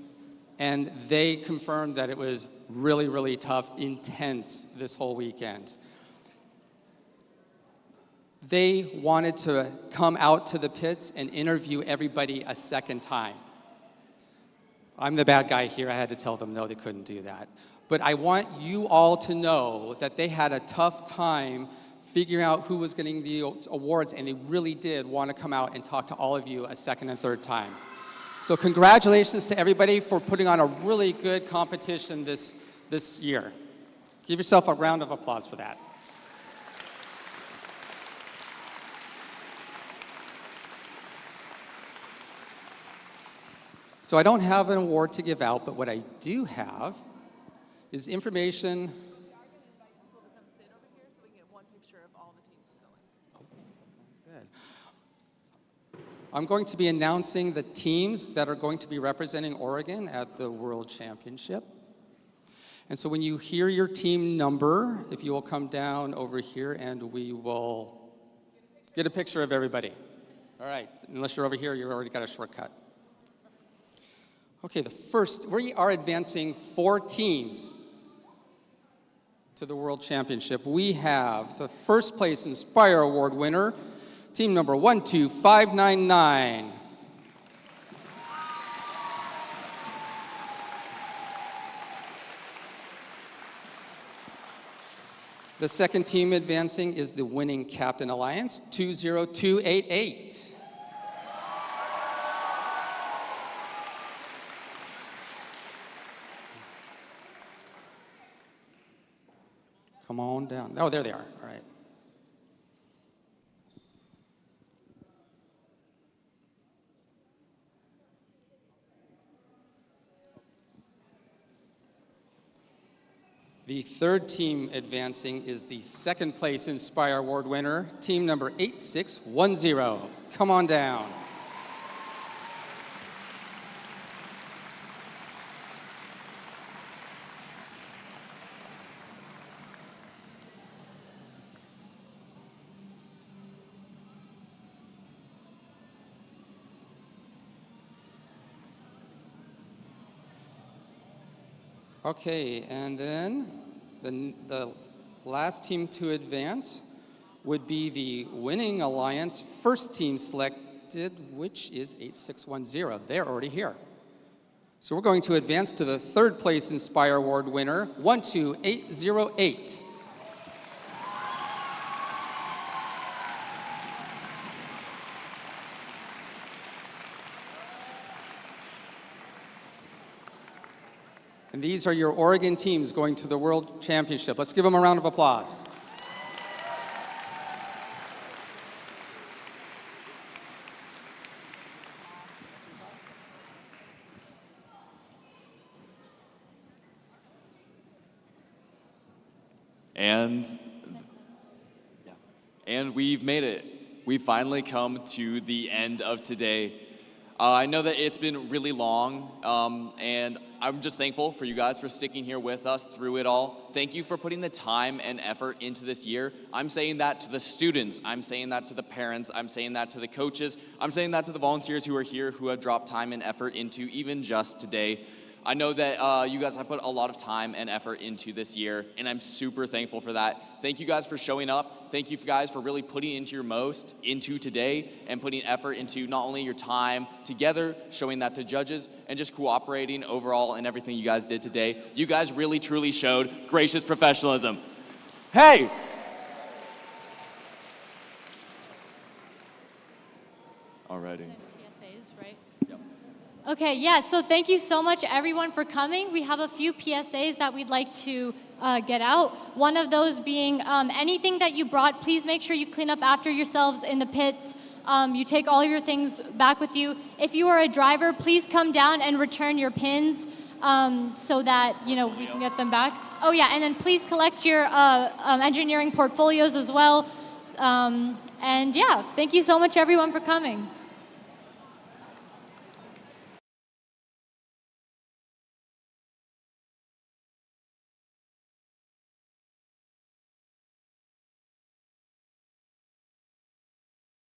and they confirmed that it was really, really tough, intense this whole weekend. They wanted to come out to the pits and interview everybody a second time. I'm the bad guy here. I had to tell them no, they couldn't do that. But I want you all to know that they had a tough time figuring out who was getting the awards, and they really did want to come out and talk to all of you a second and third time. So congratulations to everybody for putting on a really good competition this year. Give yourself a round of applause for that. So I don't have an award to give out, but what I do have is information. I'm going to be announcing the teams that are going to be representing Oregon at the World Championship. And so when you hear your team number, if you will come down over here and we will get a picture of everybody. All right, unless you're over here, you've already got a shortcut. Okay, we are advancing 4 teams to the World Championship. We have the first place Inspire Award winner, team number 12599. The second team advancing is the winning Captain Alliance, 20288. Come on down. Oh, there they are. All right. The third team advancing is the second place Inspire Award winner, team number 8610. Come on down. Okay, and then the last team to advance would be the winning alliance first team selected, which is 8610. They're already here. So we're going to advance to the third place Inspire Award winner, 12808. And these are your Oregon teams going to the World Championship. Let's give them a round of applause. And we've made it. We've finally come to the end of today. I know that it's been really long, and I'm just thankful for you guys for sticking here with us through it all. Thank you for putting the time and effort into this year. I'm saying that to the students. I'm saying that to the parents. I'm saying that to the coaches. I'm saying that to the volunteers who are here who have dropped time and effort into even just today. I know that you guys have put a lot of time and effort into this year, and I'm super thankful for that. Thank you guys for showing up. Thank you guys for really putting into your most into today and putting effort into not only your time together, showing that to judges, and just cooperating overall in everything you guys did today. You guys really, truly showed gracious professionalism. Hey! Alrighty. Okay, yeah, so thank you so much everyone for coming. We have a few PSAs that we'd like to get out. One of those being anything that you brought, please make sure you clean up after yourselves in the pits. You take all your things back with you. If you are a driver, please come down and return your pins so that we can get them back. Oh yeah, and then please collect your engineering portfolios as well. And yeah, thank you so much everyone for coming.